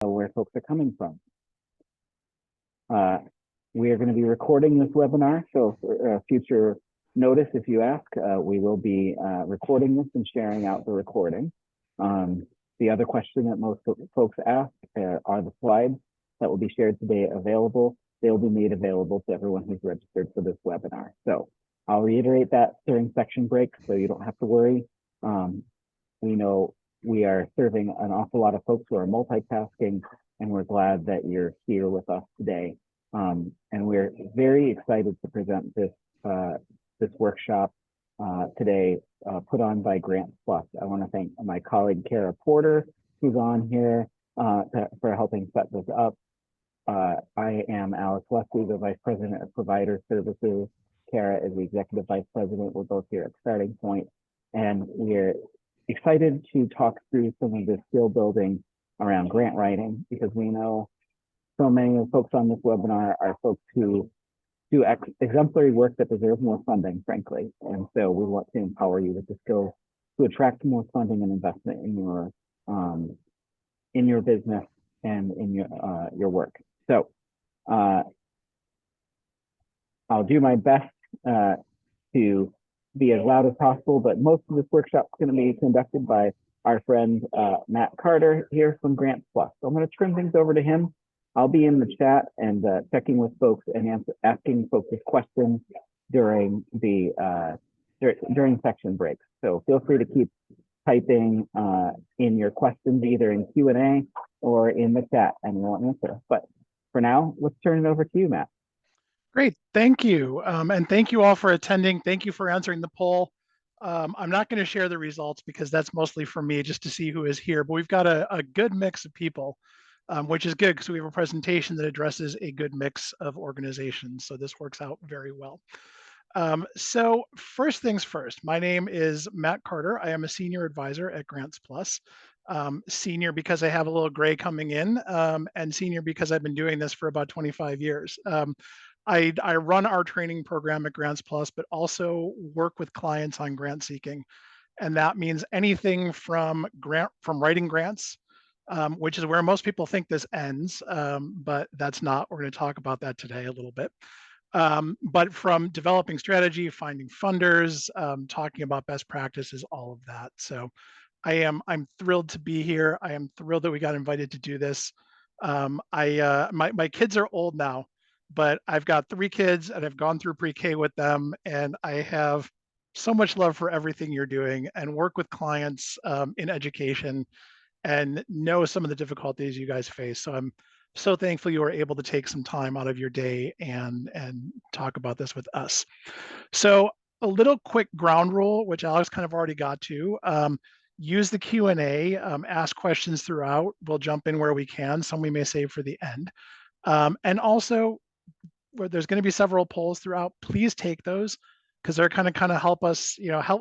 where folks are coming from. We are going to be recording this webinar, so for future notice, if you ask, we will be recording this and sharing out the recording. The other question that most folks ask are the slides that will be shared today available. They will be made available to everyone who's registered for this webinar. So I'll reiterate that during section breaks, so you don't have to worry. We know we are serving an awful lot of folks who are multitasking, and we're glad that you're here with us today. And we're very excited to present this this workshop today, put on by Grants Plus. I want to thank my colleague Kara Porter, who's on here for helping set this up. I am Alex Leslie, the Vice President of Provider Services. Kara is the Executive Vice President. We're both here at Starting Point, and we're excited to talk through some of the skill building around grant writing, because we know so many of the folks on this webinar are folks who do exemplary work that deserve more funding, frankly. And so we want to empower you with the skills to attract more funding and investment in your business and in your work. So I'll do my best to be as loud as possible, but most of this workshop is going to be conducted by our friend Matt Carter here from Grants Plus. So I'm going to turn things over to him. I'll be in the chat and checking with folks and asking folks questions during the during section breaks. So feel free to keep typing in your questions either in Q&A or in the chat, and we'll answer. But for now, let's turn it over to you, Matt. Great, thank you. And thank you all for attending. Thank you for answering the poll. I'm not going to share the results because that's mostly for me just to see who is here, but we've got a good mix of people, which is good because we have a presentation that addresses a good mix of organizations. So this works out very well. So first things first, my name is Matt Carter. I am a senior advisor at Grants Plus. Senior because I have a little gray coming in, and senior because I've been doing this for about 25 years. I run our training program at Grants Plus, but also work with clients on grant seeking. And that means anything from writing grants, which is where most people think this ends, but that's not. We're going to talk about that today a little bit. But from developing strategy, finding funders, talking about best practices, all of that. So I'm thrilled to be here. I am thrilled that we got invited to do this. My kids are old now, but I've got 3 kids and I've gone through pre-K with them, and I have so much love for everything you're doing and work with clients in education and know some of the difficulties you guys face. So I'm so thankful you were able to take some time out of your day and talk about this with us. So a little quick ground rule, which Alex kind of already got to. Use the Q&A, ask questions throughout. We'll jump in where we can. Some we may save for the end. And also, where there's going to be several polls throughout, please take those, because they're kind of help us,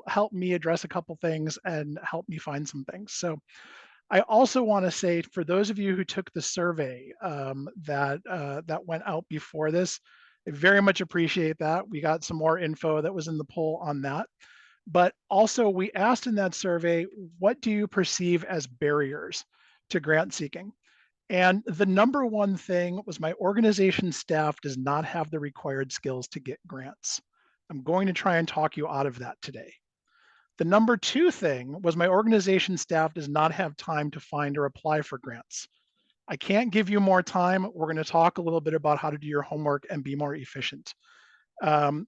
help me address a couple things and help me find some things. So I also want to say, for those of you who took the survey that went out before this, I very much appreciate that. We got some more info that was in the poll on that. But also, we asked in that survey, what do you perceive as barriers to grant seeking? And the number one thing was, my organization staff does not have the required skills to get grants. I'm going to try and talk you out of that today. The number 2 thing was, my organization staff does not have time to find or apply for grants. I can't give you more time. We're going to talk a little bit about how to do your homework and be more efficient.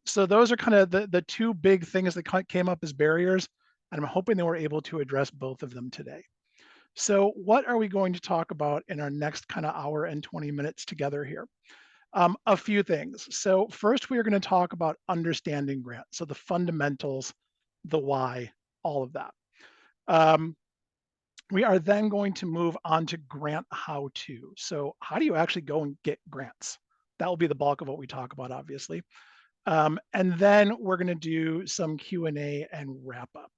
So those are kind of the 2 big things that came up as barriers, and I'm hoping that we're able to address both of them today. So what are we going to talk about in our next kind of hour and 20 minutes together here? A few things. So first, we are going to talk about understanding grants. So the fundamentals, the why, all of that. We are then going to move on to grant how-to. So how do you actually go and get grants? That will be the bulk of what we talk about, obviously. And then we're going to do some Q&A and wrap up.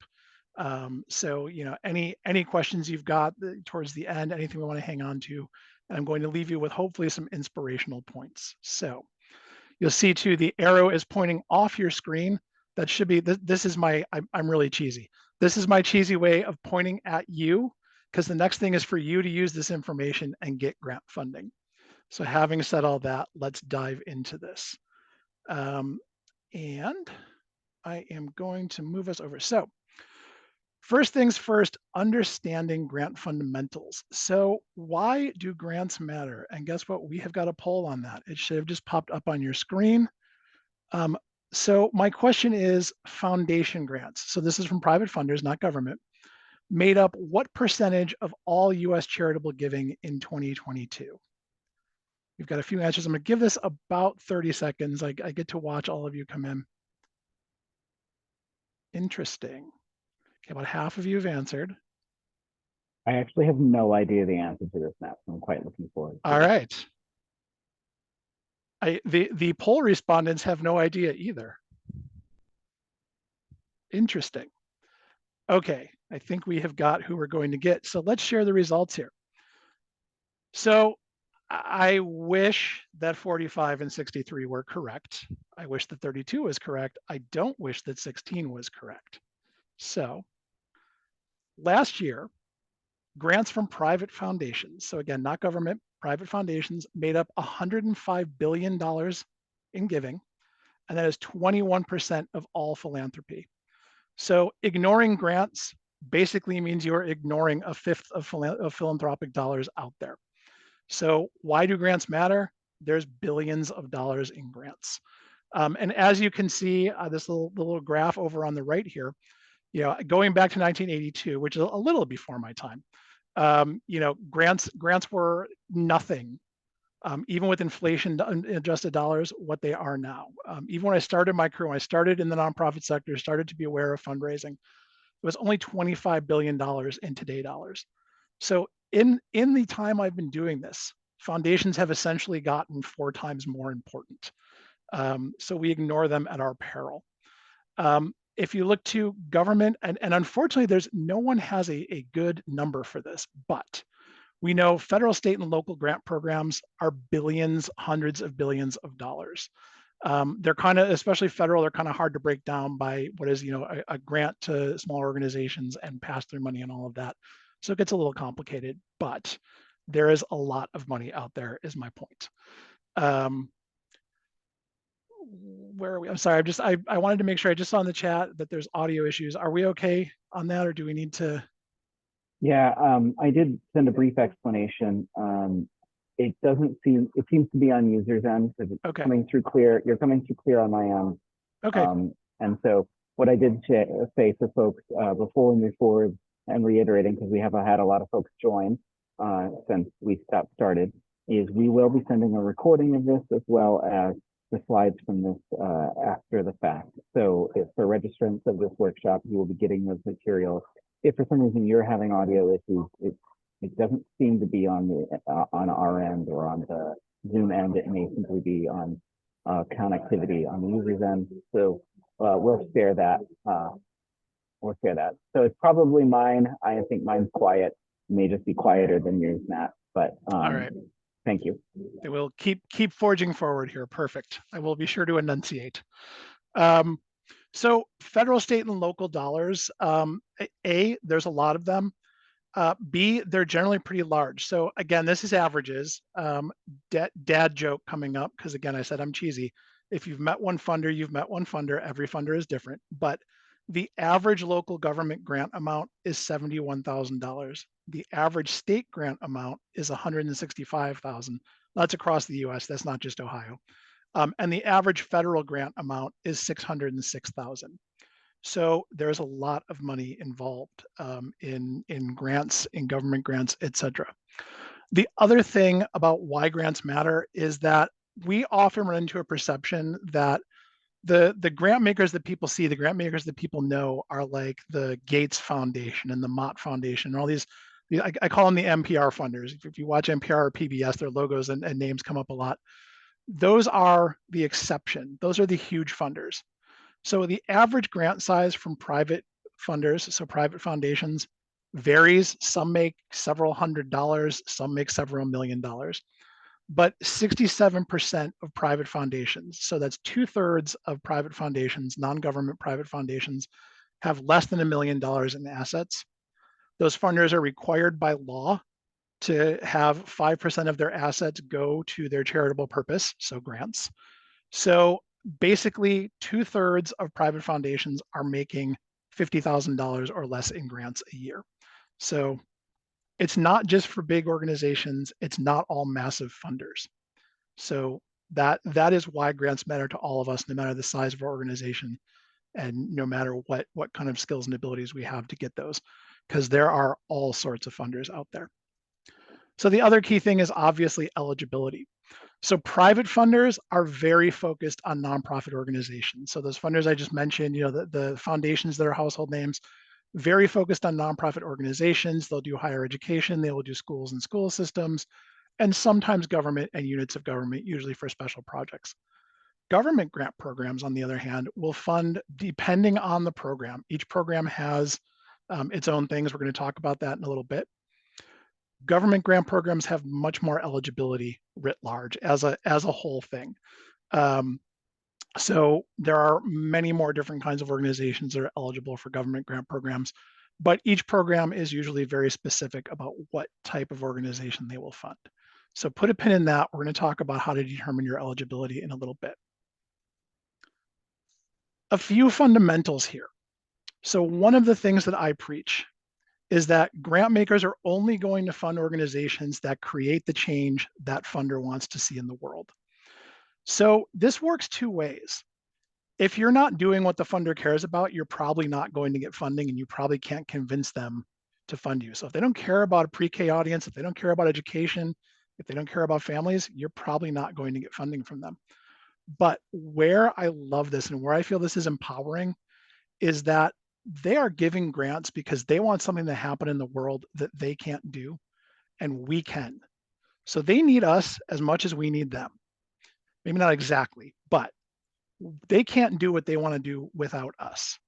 So, any questions you've got towards the end, anything we want to hang on to, and I'm going to leave you with hopefully some inspirational points. So you'll see too, the arrow is pointing off your screen. That should be, this is I'm really cheesy. This is my cheesy way of pointing at you because the next thing is for you to use this information and get grant funding. So having said all that, let's dive into this. And I am going to move us over. So first things first, understanding grant fundamentals. So why do grants matter? And guess what? We have got a poll on that. It should have just popped up on your screen. So my question is foundation grants. So this is from private funders, not government, made up what percentage of all US charitable giving in 2022? We've got a few answers. I'm gonna give this about 30 seconds. I get to watch all of you come in. Interesting. Okay, about half of you have answered. I actually have no idea the answer to this now, so I'm quite looking forward to All it. right. The poll respondents have no idea either. Interesting. Okay, I think we have got who we're going to get. So let's share the results here. So I wish that 45 and 63 were correct. I wish that 32 was correct. I don't wish that 16 was correct. So last year, grants from private foundations, so again, not government, private foundations, made up $105 billion in giving, and that is 21% of all philanthropy. So ignoring grants basically means you're ignoring a fifth of philanthropic dollars out there. So why do grants matter? There's billions of dollars in grants. And as you can see, this little graph over on the right here, going back to 1982, which is a little before my time, grants were nothing, even with inflation adjusted dollars, what they are now. Even when I started my career, when I started in the nonprofit sector, started to be aware of fundraising, it was only $25 billion in today dollars. So in the time I've been doing this, foundations have essentially gotten 4 times more important. So we ignore them at our peril. If you look to government, and unfortunately, no one has a good number for this, but we know federal, state, and local grant programs are billions, hundreds of billions of dollars. They're kind of, especially federal, they're kind of hard to break down by what is, a grant to small organizations and pass through money and all of that. So it gets a little complicated, but there is a lot of money out there, is my point. Where are we? I'm sorry. I wanted to make sure I just saw in the chat that there's audio issues. Are we okay on that, or do we need to? Yeah, I did send a brief explanation. It seems to be on user's end because it's Okay. coming through clear. You're coming through clear on my end. Okay. And so what I did say to folks before we move forward and reiterating, because we have had a lot of folks join since we started, is we will be sending a recording of this as well as the slides from this after the fact. So if for registrants of this workshop, you will be getting those materials. If for some reason you're having audio issues, it doesn't seem to be on our end or on the Zoom end. It may simply be on connectivity on the user's end. So we'll share that. So it's probably mine. I think mine's quiet. It may just be quieter than yours, Matt. But All right. Thank you. They will keep forging forward here. Perfect. I will be sure to enunciate. So federal, state, and local dollars, A, there's a lot of them. B, they're generally pretty large. So again, this is averages. Dad joke coming up, because again, I said I'm cheesy. If you've met one funder, you've met one funder. Every funder is different. But the average local government grant amount is $71,000. The average state grant amount is $165,000. That's across the US. That's not just Ohio. And the average federal grant amount is $606,000. So there's a lot of money involved in grants, in government grants, et cetera. The other thing about why grants matter is that we often run into a perception that the grant makers that people see, the grant makers that people know, are like the Gates Foundation and the Mott Foundation and all these. I call them the NPR funders. If you watch NPR or PBS, their logos and names come up a lot. Those are the exception. Those are the huge funders. So the average grant size from private funders, so private foundations, varies. Some make several $100s, some make several $1 million. But 67% of private foundations, so that's 2/3 of private foundations, non-government private foundations, have less than $1 million in assets. Those funders are required by law to have 5% of their assets go to their charitable purpose, so grants. So basically 2/3 of private foundations are making $50,000 or less in grants a year. So it's not just for big organizations, it's not all massive funders. So that is why grants matter to all of us, no matter the size of our organization and no matter what kind of skills and abilities we have to get those, because there are all sorts of funders out there. So the other key thing is obviously eligibility. So private funders are very focused on nonprofit organizations. So those funders I just mentioned, the foundations that are household names, very focused on nonprofit organizations. They'll do higher education, they will do schools and school systems, and sometimes government and units of government, usually for special projects. Government grant programs, on the other hand, will fund depending on the program. Each program has its own things. We're going to talk about that in a little bit. Government grant programs have much more eligibility writ large as a whole thing. So there are many more different kinds of organizations that are eligible for government grant programs, but each program is usually very specific about what type of organization they will fund. So put a pin in that. We're going to talk about how to determine your eligibility in a little bit. A few fundamentals here. So one of the things that I preach is that grant makers are only going to fund organizations that create the change that funder wants to see in the world. So this works two ways. If you're not doing what the funder cares about, you're probably not going to get funding and you probably can't convince them to fund you. So if they don't care about a pre-K audience, if they don't care about education, if they don't care about families, you're probably not going to get funding from them. But where I love this and where I feel this is empowering is that they are giving grants because they want something to happen in the world that they can't do, and we can. So they need us as much as we need them. Maybe not exactly, but they can't do what they want to do without us.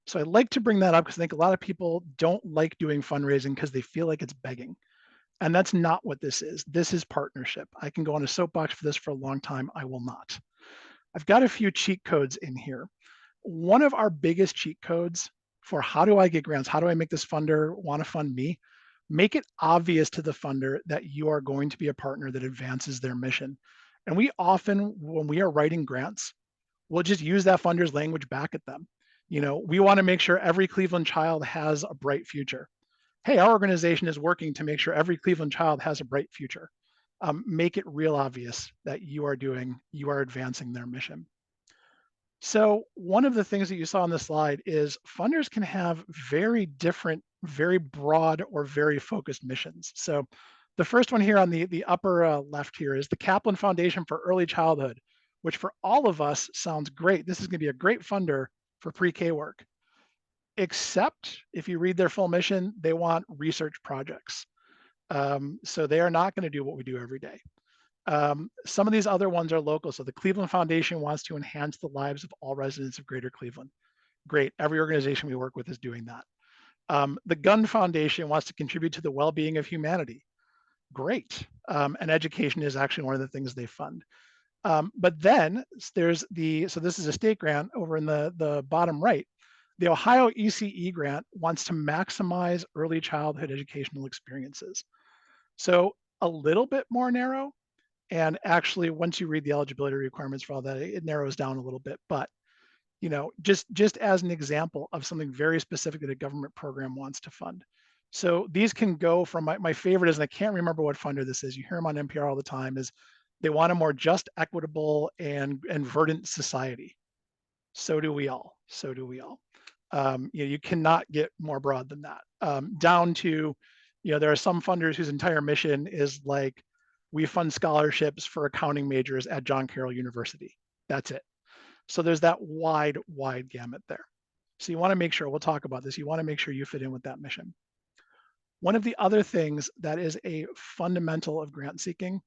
So I like to bring that up because I think a lot of people don't like doing fundraising because they feel like it's begging. And that's not what this is. This is partnership. I can go on a soapbox for this for a long time. I will not. I've got a few cheat codes in here. One of our biggest cheat codes for how do I get grants, how do I make this funder want to fund me, make it obvious to the funder that you are going to be a partner that advances their mission. And we often, when we are writing grants, we'll just use that funder's language back at them. We want to make sure every Cleveland child has a bright future. Hey, our organization is working to make sure every Cleveland child has a bright future. Make it real obvious that you are advancing their mission. So one of the things that you saw on the slide is funders can have very different, very broad or very focused missions. So the first one here on the upper left here is the Kaplan Foundation for Early Childhood, which for all of us sounds great. This is going to be a great funder for pre-K work, except if you read their full mission, they want research projects. So they are not going to do what we do every day. Some of these other ones are local. So the Cleveland Foundation wants to enhance the lives of all residents of Greater Cleveland. Great. Every organization we work with is doing that. The Gun Foundation wants to contribute to the well-being of humanity. Great. And education is actually one of the things they fund. But then there's so this is a state grant over in the bottom right. The Ohio ECE grant wants to maximize early childhood educational experiences. So a little bit more narrow. And actually, once you read the eligibility requirements for all that, it narrows down a little bit. But just as an example of something very specific that a government program wants to fund. So these can go from my favorite is, and I can't remember what funder this is. You hear them on NPR all the time. Is they want a more just, equitable, and verdant society. So do we all. So do we all. You cannot get more broad than that. Down to, there are some funders whose entire mission is like, we fund scholarships for accounting majors at John Carroll University. That's it. So there's that wide gamut there. So you want to make sure, we'll talk about this, you want to make sure you fit in with that mission. One of the other things that is a fundamental of grant seeking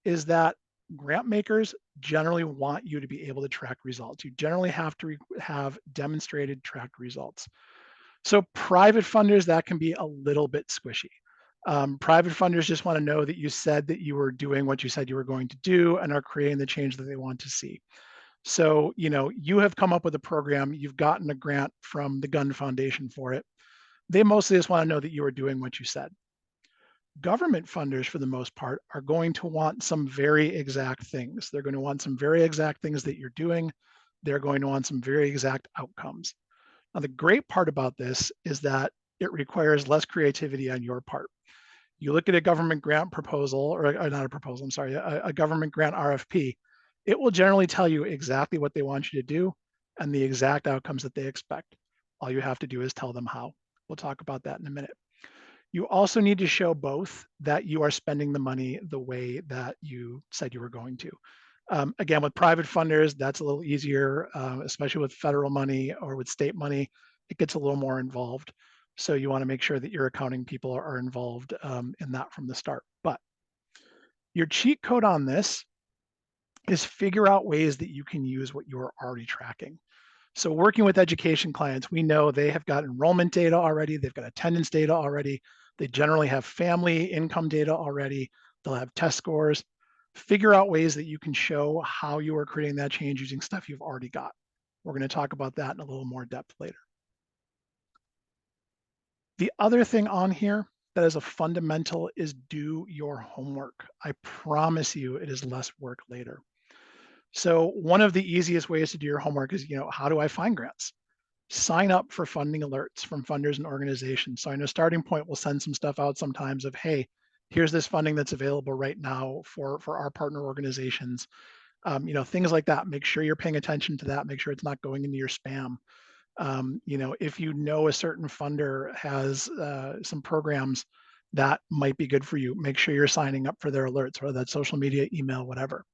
is that grant makers generally want you to be able to track results. You generally have to have demonstrated tracked results. So private funders, that can be a little bit squishy. Private funders just want to know that you said that you were doing what you said you were going to do and are creating the change that they want to see. So, you have come up with a program, you've gotten a grant from the Gun Foundation for it. They mostly just want to know that you are doing what you said. Government funders, for the most part, are going to want some very exact things. They're going to want some very exact things that you're doing. They're going to want some very exact outcomes. Now, the great part about this is that it requires less creativity on your part. You look at a government grant proposal, or not a proposal, I'm sorry, a government grant RFP, it will generally tell you exactly what they want you to do and the exact outcomes that they expect. All you have to do is tell them how. We'll talk about that in a minute. You also need to show both that you are spending the money the way that you said you were going to. Again, with private funders, that's a little easier, especially with federal money or with state money, it gets a little more involved. So you want to make sure that your accounting people are involved in that from the start. But your cheat code on this is figure out ways that you can use what you're already tracking. So working with education clients, we know they have got enrollment data already, they've got attendance data already, they generally have family income data already, they'll have test scores. Figure out ways that you can show how you are creating that change using stuff you've already got. We're going to talk about that in a little more depth later. The other thing on here that is a fundamental is do your homework. I promise you it is less work later. So one of the easiest ways to do your homework is, how do I find grants? Sign up for funding alerts from funders and organizations. So I know Starting Point will send some stuff out sometimes of, hey, here's this funding that's available right now for our partner organizations. Things like that. Make sure you're paying attention to that. Make sure it's not going into your spam. If you know a certain funder has some programs that might be good for you, make sure you're signing up for their alerts, whether that's social media, email, whatever.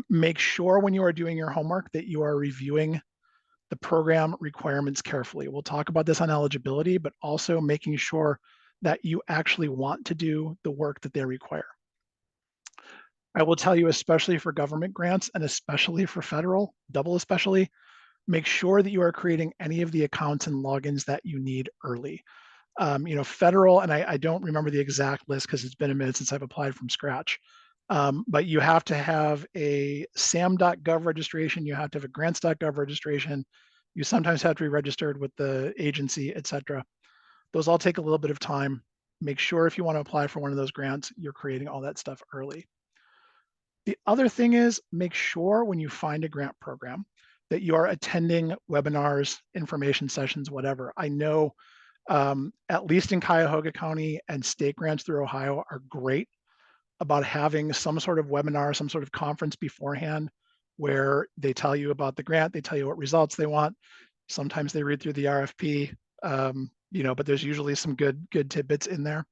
Make sure when you are doing your homework that you are reviewing the program requirements carefully. We'll talk about this on eligibility, but also making sure that you actually want to do the work that they require. I will tell you, especially for government grants and especially for federal, double especially, make sure that you are creating any of the accounts and logins that you need early. Federal, and I don't remember the exact list because it's been a minute since I've applied from scratch. But you have to have a SAM.gov registration, you have to have a grants.gov registration, you sometimes have to be registered with the agency, et cetera. Those all take a little bit of time. Make sure if you want to apply for one of those grants, you're creating all that stuff early. The other thing is make sure when you find a grant program that you are attending webinars, information sessions, whatever. I know at least in Cuyahoga County and state grants through Ohio are great about having some sort of webinar, some sort of conference beforehand where they tell you about the grant, they tell you what results they want. Sometimes they read through the RFP, but there's usually some good tidbits in there.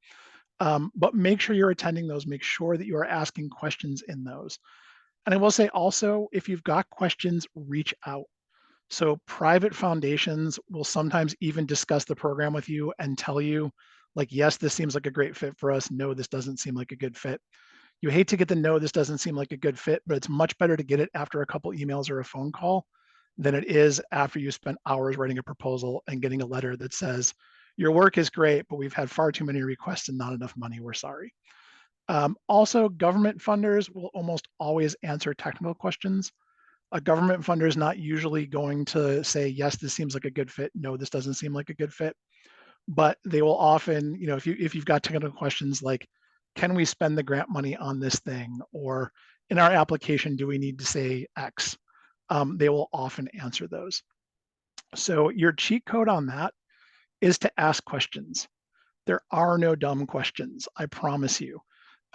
But make sure you're attending those, make sure that you are asking questions in those. And I will say also, if you've got questions, reach out. So private foundations will sometimes even discuss the program with you and tell you, like, yes, this seems like a great fit for us. No, this doesn't seem like a good fit. You hate to get the no, this doesn't seem like a good fit, but it's much better to get it after a couple emails or a phone call than it is after you spent hours writing a proposal and getting a letter that says, your work is great, but we've had far too many requests and not enough money. We're sorry. Also, government funders will almost always answer technical questions. A government funder is not usually going to say, yes, this seems like a good fit. No, this doesn't seem like a good fit. But they will often, if you've got technical questions like, can we spend the grant money on this thing? Or in our application, do we need to say X? They will often answer those. So your cheat code on that is to ask questions. There are no dumb questions, I promise you.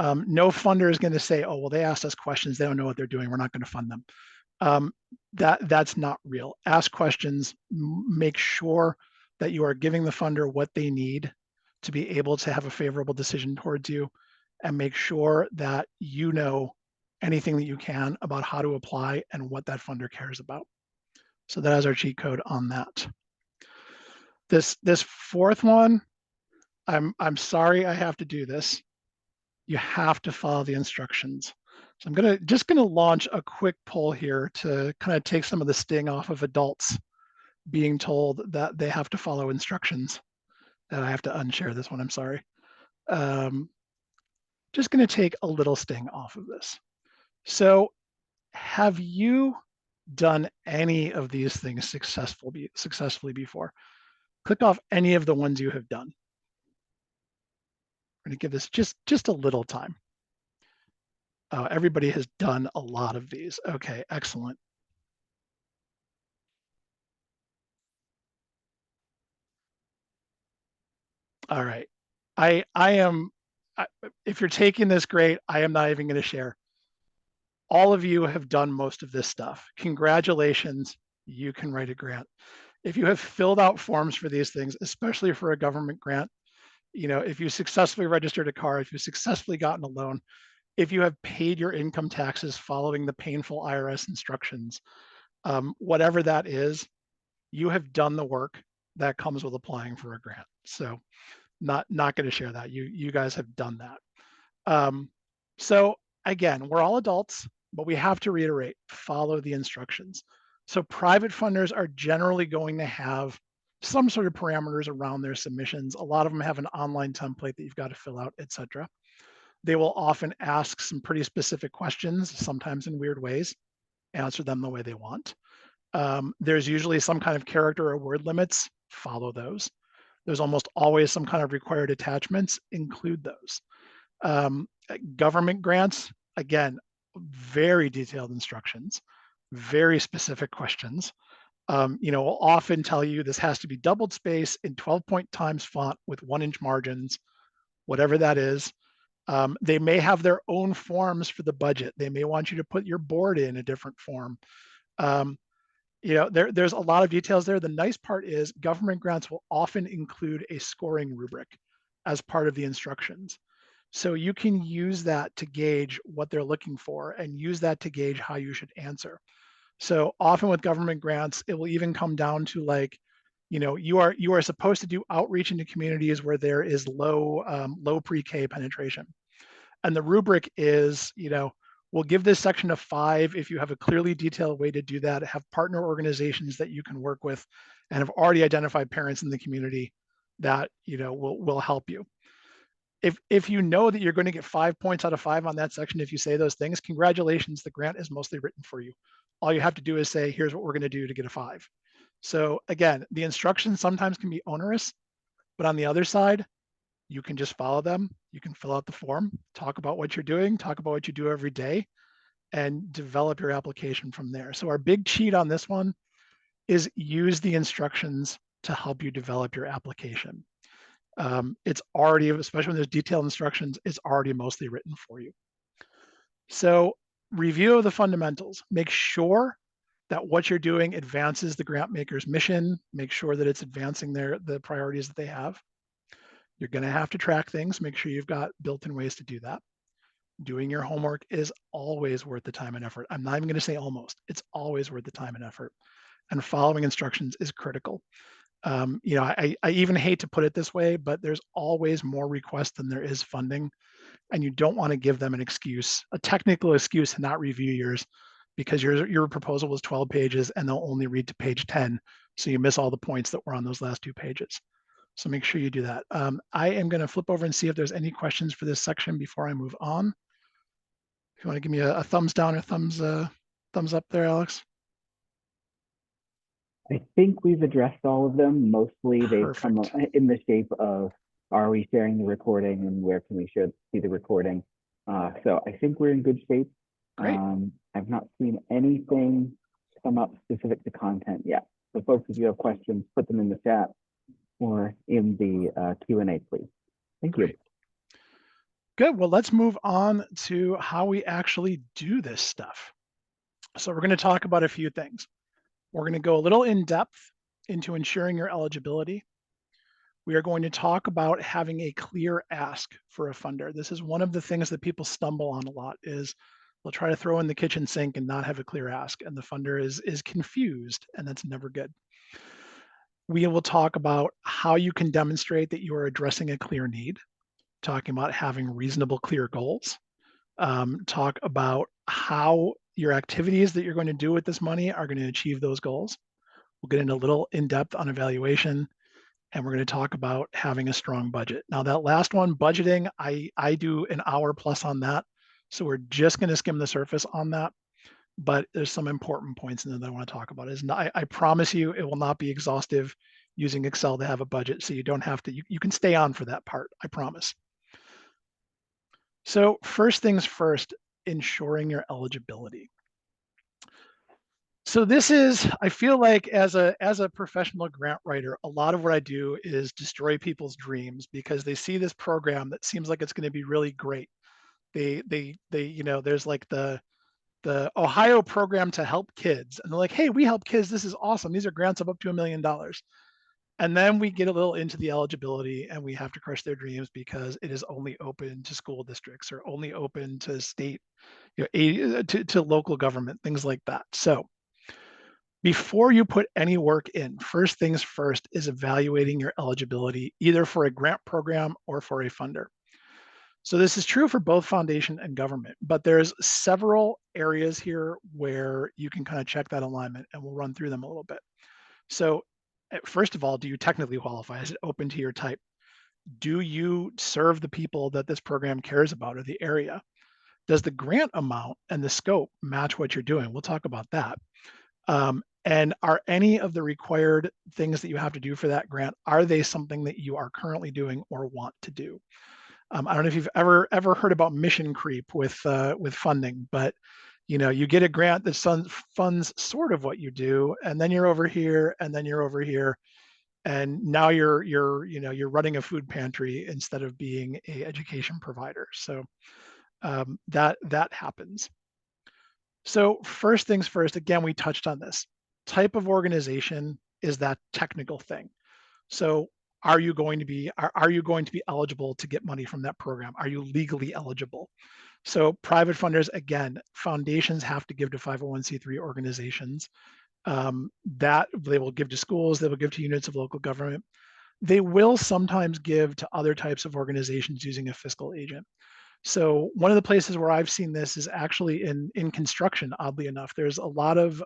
No funder is going to say, oh, well, they asked us questions. They don't know what they're doing. We're not going to fund them. That's not real. Ask questions, make sure that you are giving the funder what they need to be able to have a favorable decision towards you, and make sure that you know anything that you can about how to apply and what that funder cares about. So that is our cheat code on that. This fourth one, I'm sorry I have to do this. You have to follow the instructions. So I'm just gonna launch a quick poll here to kind of take some of the sting off of adults being told that they have to follow instructions. And I have to unshare this one, I'm sorry. Just gonna take a little sting off of this. So have you done any of these things successfully before? click off any of the ones you have done. We're going to give this just a little time. Everybody has done a lot of these. Okay, excellent. All right. I am, if you're taking this, great. I am not even going to share. All of you have done most of this stuff. Congratulations. You can write a grant. If you have filled out forms for these things, especially for a government grant, if you successfully registered a car, if you successfully gotten a loan, if you have paid your income taxes following the painful IRS instructions, whatever that is, you have done the work that comes with applying for a grant. So not going to share that. You guys have done that. So again, we're all adults, but we have to reiterate, follow the instructions. So private funders are generally going to have some sort of parameters around their submissions. A lot of them have an online template that you've got to fill out, etc. They will often ask some pretty specific questions, sometimes in weird ways, answer them the way they want. There's usually some kind of character or word limits, follow those. There's almost always some kind of required attachments, include those. Government grants, again, very detailed instructions, very specific questions. Will often tell you this has to be doubled space in 12-point times font with 1-inch margins, whatever that is. They may have their own forms for the budget. They may want you to put your board in a different form. There's a lot of details there. The nice part is government grants will often include a scoring rubric as part of the instructions. So you can use that to gauge what they're looking for and use that to gauge how you should answer. So often with government grants, it will even come down to like, you are supposed to do outreach into communities where there is low pre-K penetration. And the rubric is, we'll give this section a 5 if you have a clearly detailed way to do that, have partner organizations that you can work with, and have already identified parents in the community that will help you. If you know that you're going to get 5 points out of 5 on that section, if you say those things, congratulations, the grant is mostly written for you. All you have to do is say, here's what we're going to do to get a 5. So again, the instructions sometimes can be onerous, but on the other side, you can just follow them. You can fill out the form, talk about what you're doing, talk about what you do every day, and develop your application from there. So our big cheat on this one is use the instructions to help you develop your application. It's already, especially when there's detailed instructions, it's already mostly written for you. So review of the fundamentals. Make sure that what you're doing advances the grant maker's mission. Make sure that it's advancing the priorities that they have. You're going to have to track things. Make sure you've got built-in ways to do that. Doing your homework is always worth the time and effort. I'm not even going to say almost. It's always worth the time and effort. And following instructions is critical. I even hate to put it this way, but there's always more requests than there is funding. And you don't want to give them an excuse, a technical excuse to not review yours because your proposal was 12 pages and they'll only read to page 10. So you miss all the points that were on those last 2 pages. So make sure you do that. I am going to flip over and see if there's any questions for this section before I move on. If you want to give me a thumbs down or thumbs up there, Alex. I think we've addressed all of them. Mostly they've come in the shape of, are we sharing the recording and where can we see the recording? So I think we're in good shape. Great. I've not seen anything come up specific to content yet. So folks, if you have questions, put them in the chat or in the Q&A, please. Thank you. Good. Well, let's move on to how we actually do this stuff. So we're going to talk about a few things. We're going to go a little in depth into ensuring your eligibility. We are going to talk about having a clear ask for a funder. This is one of the things that people stumble on a lot is they'll try to throw in the kitchen sink and not have a clear ask, and the funder is confused, and that's never good. We will talk about how you can demonstrate that you are addressing a clear need, talking about having reasonable, clear goals, talk about how your activities that you're going to do with this money are going to achieve those goals. We'll get into a little in-depth on evaluation, and we're going to talk about having a strong budget. Now that last one, budgeting, I do an hour plus on that. So we're just going to skim the surface on that, but there's some important points in there that I want to talk about. I promise you it will not be exhaustive. using Excel to have a budget, so you don't have to, you can stay on for that part, I promise. So first things first, ensuring your eligibility. So this is, I feel like as a professional grant writer, a lot of what I do is destroy people's dreams because they see this program that seems like it's going to be really great. There's like the Ohio program to help kids, and they're like, hey, we help kids. This is awesome. These are grants of up to $1 million. And then we get a little into the eligibility and we have to crush their dreams because it is only open to school districts or only open to state, to local government, things like that. So before you put any work in, first things first is evaluating your eligibility, either for a grant program or for a funder. So this is true for both foundation and government, but there's several areas here where you can kind of check that alignment, and we'll run through them a little bit. So first of all, do you technically qualify? Is it open to your type? Do you serve the people that this program cares about or the area? Does the grant amount and the scope match what you're doing? We'll talk about that. And are any of the required things that you have to do for that grant, are they something that you are currently doing or want to do? I don't know if you've ever heard about mission creep with funding, but you get a grant that funds sort of what you do, and then you're over here, and then you're over here, and now you're running a food pantry instead of being a education provider. So that happens. So first things first, again, we touched on this. Type of organization is that technical thing. So are you going to be eligible to get money from that program? Are you legally eligible? So private funders, again, foundations have to give to 501c3 organizations. That they will give to schools, they will give to units of local government. They will sometimes give to other types of organizations using a fiscal agent. So one of the places where I've seen this is actually in construction, oddly enough. There's a lot of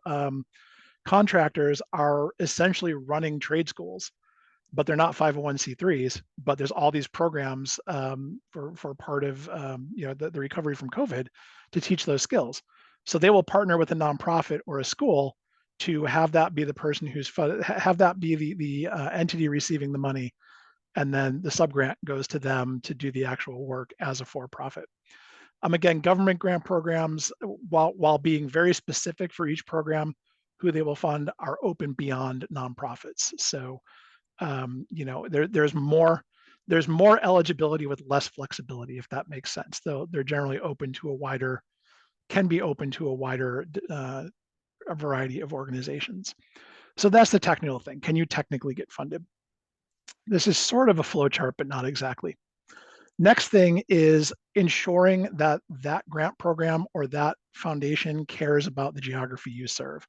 contractors are essentially running trade schools, but they're not 501c3s, but there's all these programs for part of the recovery from COVID to teach those skills. So they will partner with a nonprofit or a school to have that be the person have that be the entity receiving the money, and then the subgrant goes to them to do the actual work as a for-profit. Again, government grant programs, while being very specific for each program, who they will fund, are open beyond nonprofits. So there's more eligibility with less flexibility, if that makes sense. Though they're generally can be open to a wider a variety of organizations. So that's the technical thing. Can you technically get funded? This is sort of a flow chart, but not exactly. Next thing is ensuring that that grant program or that foundation cares about the geography you serve.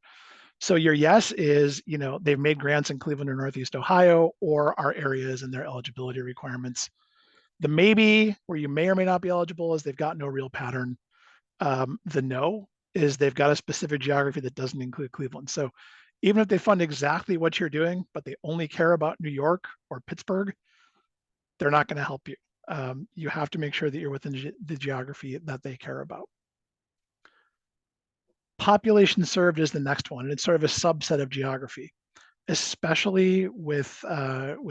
So your yes is, they've made grants in Cleveland or Northeast Ohio or our areas and their eligibility requirements. The maybe, where you may or may not be eligible, is they've got no real pattern. The no is they've got a specific geography that doesn't include Cleveland. So even if they fund exactly what you're doing, but they only care about New York or Pittsburgh, they're not going to help you. You have to make sure that you're within the geography that they care about. Population served is the next one. It's sort of a subset of geography, especially with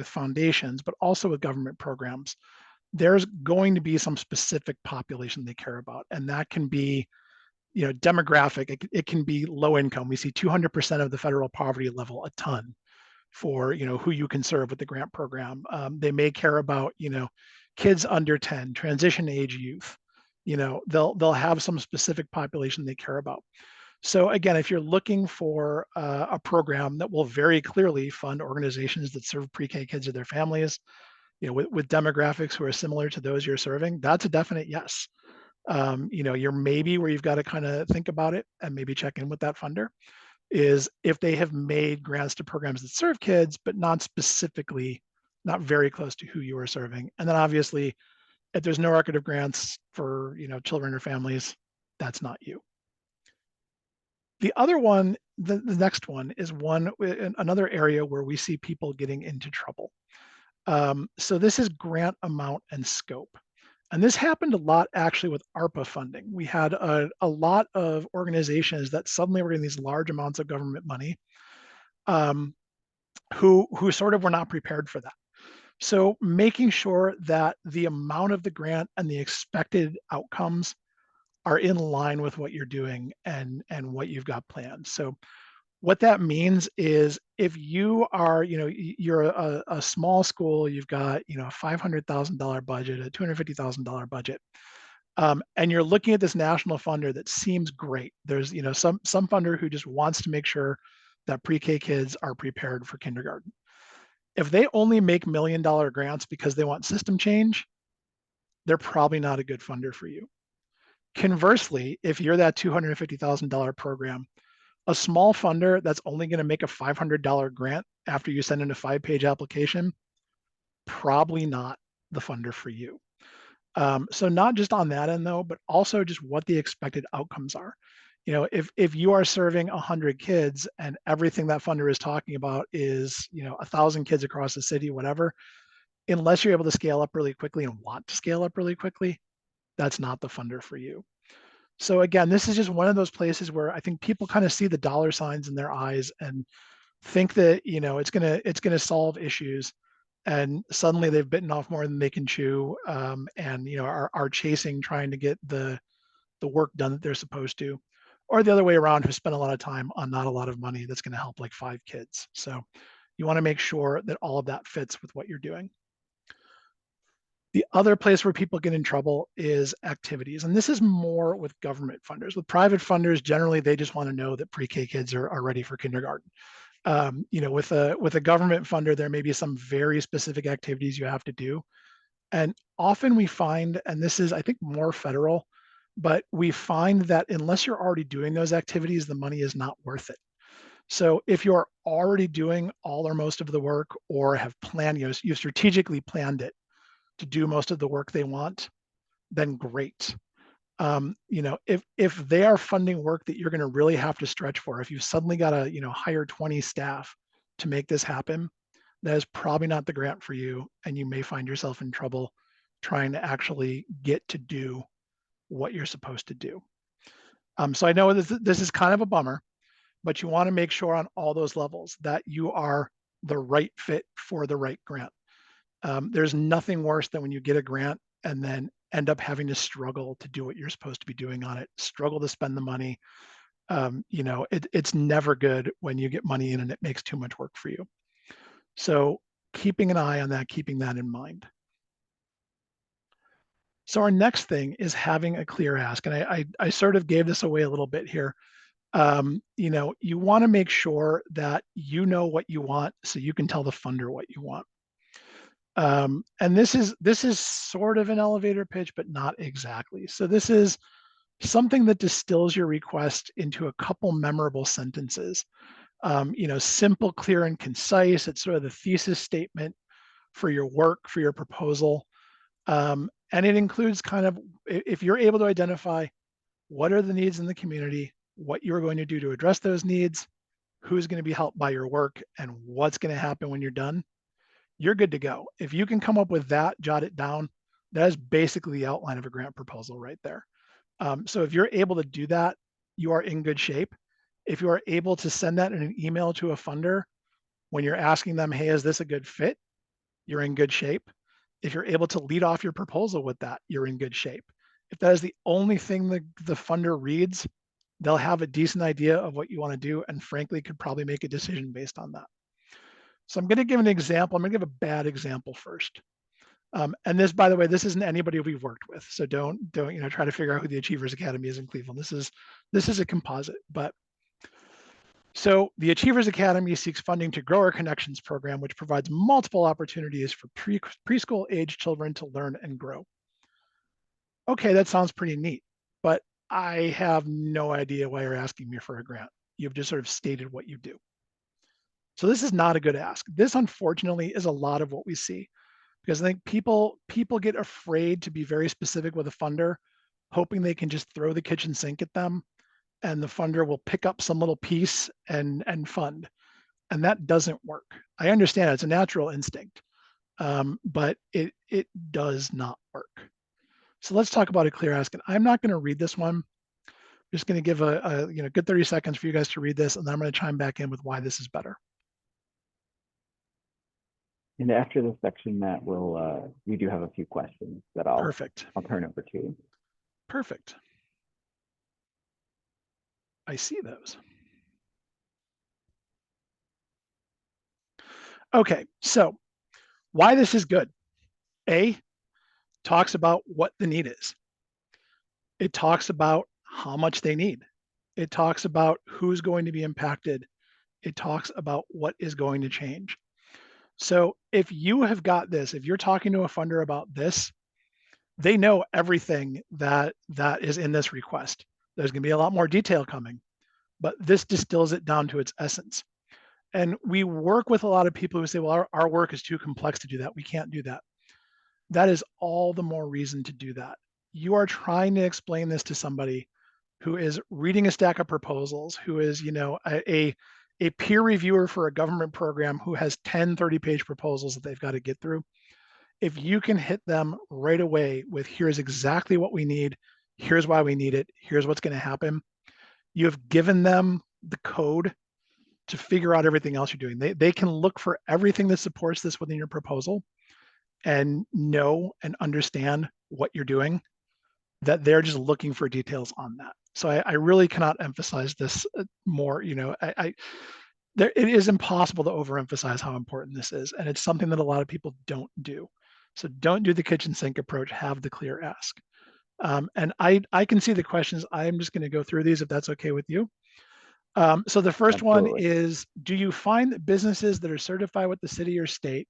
foundations, but also with government programs. There's going to be some specific population they care about, and that can be, demographic. It can be low income. We see 200% of the federal poverty level, a ton, for who you can serve with the grant program. They may care about kids under 10, transition age youth. They'll have some specific population they care about. So again, if you're looking for a program that will very clearly fund organizations that serve pre-K kids or their families, with demographics who are similar to those you're serving, that's a definite yes. You're maybe where you've got to kind of think about it and maybe check in with that funder is if they have made grants to programs that serve kids, but not very close to who you are serving. And then obviously, if there's no record of grants for children or families, that's not you. The other one, the next one is another area where we see people getting into trouble. So this is grant amount and scope. And this happened a lot actually with ARPA funding. We had a lot of organizations that suddenly were getting these large amounts of government money. who sort of were not prepared for that. So making sure that the amount of the grant and the expected outcomes are in line with what you're doing and what you've got planned. So what that means is if you are, you're a small school, you've got, a $500,000 budget, a $250,000 budget, and you're looking at this national funder that seems great. There's, some funder who just wants to make sure that pre-K kids are prepared for kindergarten. If they only make $1 million grants because they want system change, they're probably not a good funder for you. Conversely, if you're that $250,000 program, a small funder that's only going to make a $500 grant after you send in a 5-page application, probably not the funder for you. So not just on that end though, but also just what the expected outcomes are. If you are serving 100 kids and everything that funder is talking about is 1,000 kids across the city, whatever, unless you're able to scale up really quickly and want to scale up really quickly, that's not the funder for you. So again, this is just one of those places where I think people kind of see the dollar signs in their eyes and think that it's gonna solve issues, and suddenly they've bitten off more than they can chew, and are chasing trying to get the work done that they're supposed to, or the other way around, who spend a lot of time on not a lot of money that's going to help like 5 kids. So you want to make sure that all of that fits with what you're doing. The other place where people get in trouble is activities. And this is more with government funders. With private funders, generally, they just want to know that pre-K kids are ready for kindergarten. With a government funder, there may be some very specific activities you have to do. And often we find, and this is, I think, more federal, but we find that unless you're already doing those activities, the money is not worth it. So if you're already doing all or most of the work, or have planned, you strategically planned it to do most of the work they want, then great. If they are funding work that you're going to really have to stretch for, if you suddenly got to hire 20 staff to make this happen, that is probably not the grant for you, and you may find yourself in trouble trying to actually get to do what you're supposed to do. So I know this is kind of a bummer, but you want to make sure on all those levels that you are the right fit for the right grant. There's nothing worse than when you get a grant and then end up having to struggle to do what you're supposed to be doing on it, struggle to spend the money. It's never good when you get money in and it makes too much work for you. So keeping an eye on that, keeping that in mind. So our next thing is having a clear ask. And I sort of gave this away a little bit here. You want to make sure that you know what you want so you can tell the funder what you want. And this is sort of an elevator pitch, but not exactly. So this is something that distills your request into a couple memorable sentences. Simple, clear, and concise. It's sort of the thesis statement for your work, for your proposal. And it includes kind of, if you're able to identify what are the needs in the community, what you're going to do to address those needs, who's going to be helped by your work, and what's going to happen when you're done, you're good to go. If you can come up with that, jot it down, that is basically the outline of a grant proposal right there. So if you're able to do that, you are in good shape. If you are able to send that in an email to a funder when you're asking them, hey, is this a good fit? You're in good shape. If you're able to lead off your proposal with that, you're in good shape. If that is the only thing the funder reads, they'll have a decent idea of what you want to do, and frankly, could probably make a decision based on that. So I'm going to give an example. I'm going to give a bad example first. And this, by the way, this isn't anybody we've worked with. So don't try to figure out who the Achievers Academy is in Cleveland. This is a composite. But so the Achievers Academy seeks funding to grow our Connections program, which provides multiple opportunities for preschool age children to learn and grow. Okay, that sounds pretty neat, but I have no idea why you're asking me for a grant. You've just sort of stated what you do. So this is not a good ask. This, unfortunately, is a lot of what we see, because I think people get afraid to be very specific with a funder, hoping they can just throw the kitchen sink at them and the funder will pick up some little piece and fund. And that doesn't work. I understand it's a natural instinct, but it does not work. So let's talk about a clear ask. And I'm not going to read this one. I'm just going to give a good 30 seconds for you guys to read this, and then I'm going to chime back in with why this is better. And after this section, Matt, we do have a few questions that I'll Perfect. turn over to you. Perfect. I see those. Okay, so why this is good. A, talks about what the need is. It talks about how much they need. It talks about who's going to be impacted. It talks about what is going to change. So if you have got this, if you're talking to a funder about this, they know everything that is in this request. There's going to be a lot more detail coming, but this distills it down to its essence. And we work with a lot of people who say, well, our work is too complex to do that. We can't do that. That is all the more reason to do that. You are trying to explain this to somebody who is reading a stack of proposals, who is, a peer reviewer for a government program who has 10, 30-page proposals that they've got to get through. If you can hit them right away with here's exactly what we need, here's why we need it, here's what's going to happen, you have given them the code to figure out everything else you're doing. They can look for everything that supports this within your proposal and know and understand what you're doing, that they're just looking for details on that. So I really cannot emphasize this more. It is impossible to overemphasize how important this is. And it's something that a lot of people don't do. So don't do the kitchen sink approach, have the clear ask. And I can see the questions. I'm just going to go through these if that's okay with you. So the first one Absolutely. is, do you find that businesses that are certified with the city or state,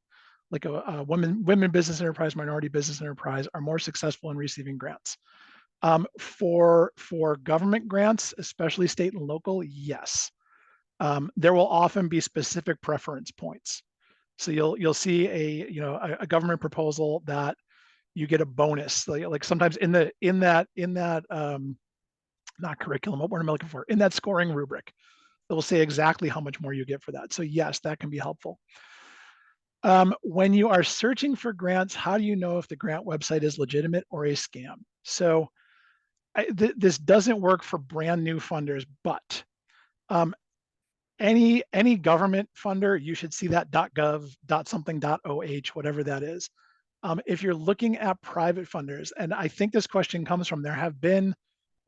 like a women business enterprise, minority business enterprise, are more successful in receiving grants? For government grants, especially state and local, yes. There will often be specific preference points. So you'll see a government proposal that you get a bonus, like sometimes in that not curriculum, what word am I looking for? In that scoring rubric, it will say exactly how much more you get for that. So yes, that can be helpful. When you are searching for grants, how do you know if the grant website is legitimate or a scam? So this doesn't work for brand new funders, but any government funder, you should see that .gov, .something, .oh, whatever that is. If you're looking at private funders, and I think this question comes from, there have been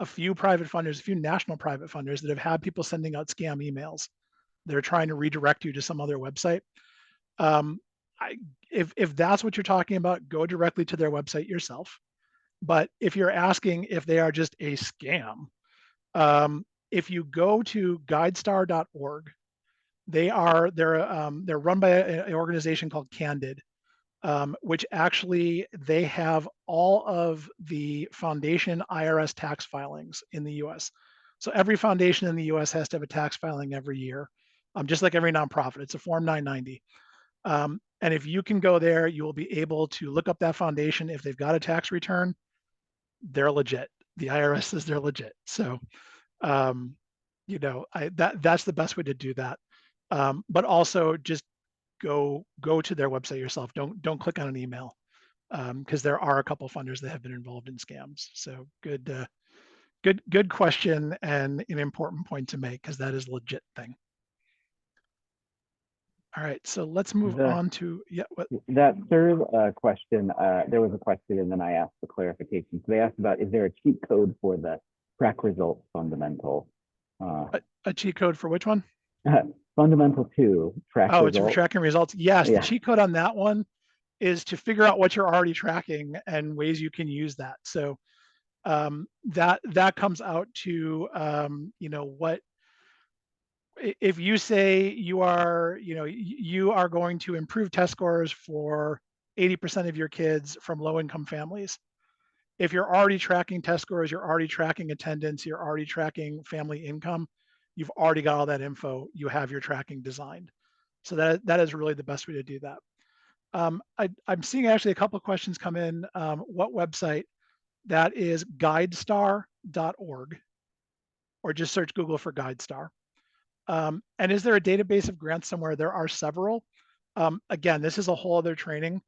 a few private funders, a few national private funders that have had people sending out scam emails. They're trying to redirect you to some other website. Um, if that's what you're talking about, go directly to their website yourself. But if you're asking if they are just a scam, if you go to guidestar.org, they're run by an organization called Candid, which actually they have all of the foundation IRS tax filings in the U.S. So every foundation in the U.S. has to have a tax filing every year, just like every nonprofit. It's a Form 990. And if you can go there, you will be able to look up that foundation. If they've got a tax return, they're legit. The IRS says they're legit. So, that's the best way to do that. But also just go to their website yourself. Don't click on an email, because there are a couple funders that have been involved in scams. So good question, and an important point to make, because that is a legit thing. All right, so let's move on to that third question. There was a question, and then I asked for clarification. So they asked about, is there a cheat code for the track results fundamental? A cheat code for which one? Fundamental 2, track results. It's for tracking results. Yes, the cheat code on that one is to figure out what you're already tracking and ways you can use that. So that comes out to what if you say you are going to improve test scores for 80% of your kids from low income families. If you're already tracking test scores, you're already tracking attendance, you're already tracking family income, you've already got all that info, you have your tracking designed. So that is really the best way to do that. I'm seeing actually a couple of questions come in. What website? That is guidestar.org, or just search Google for GuideStar. And is there a database of grants somewhere? There are several. Again, this is a whole other training.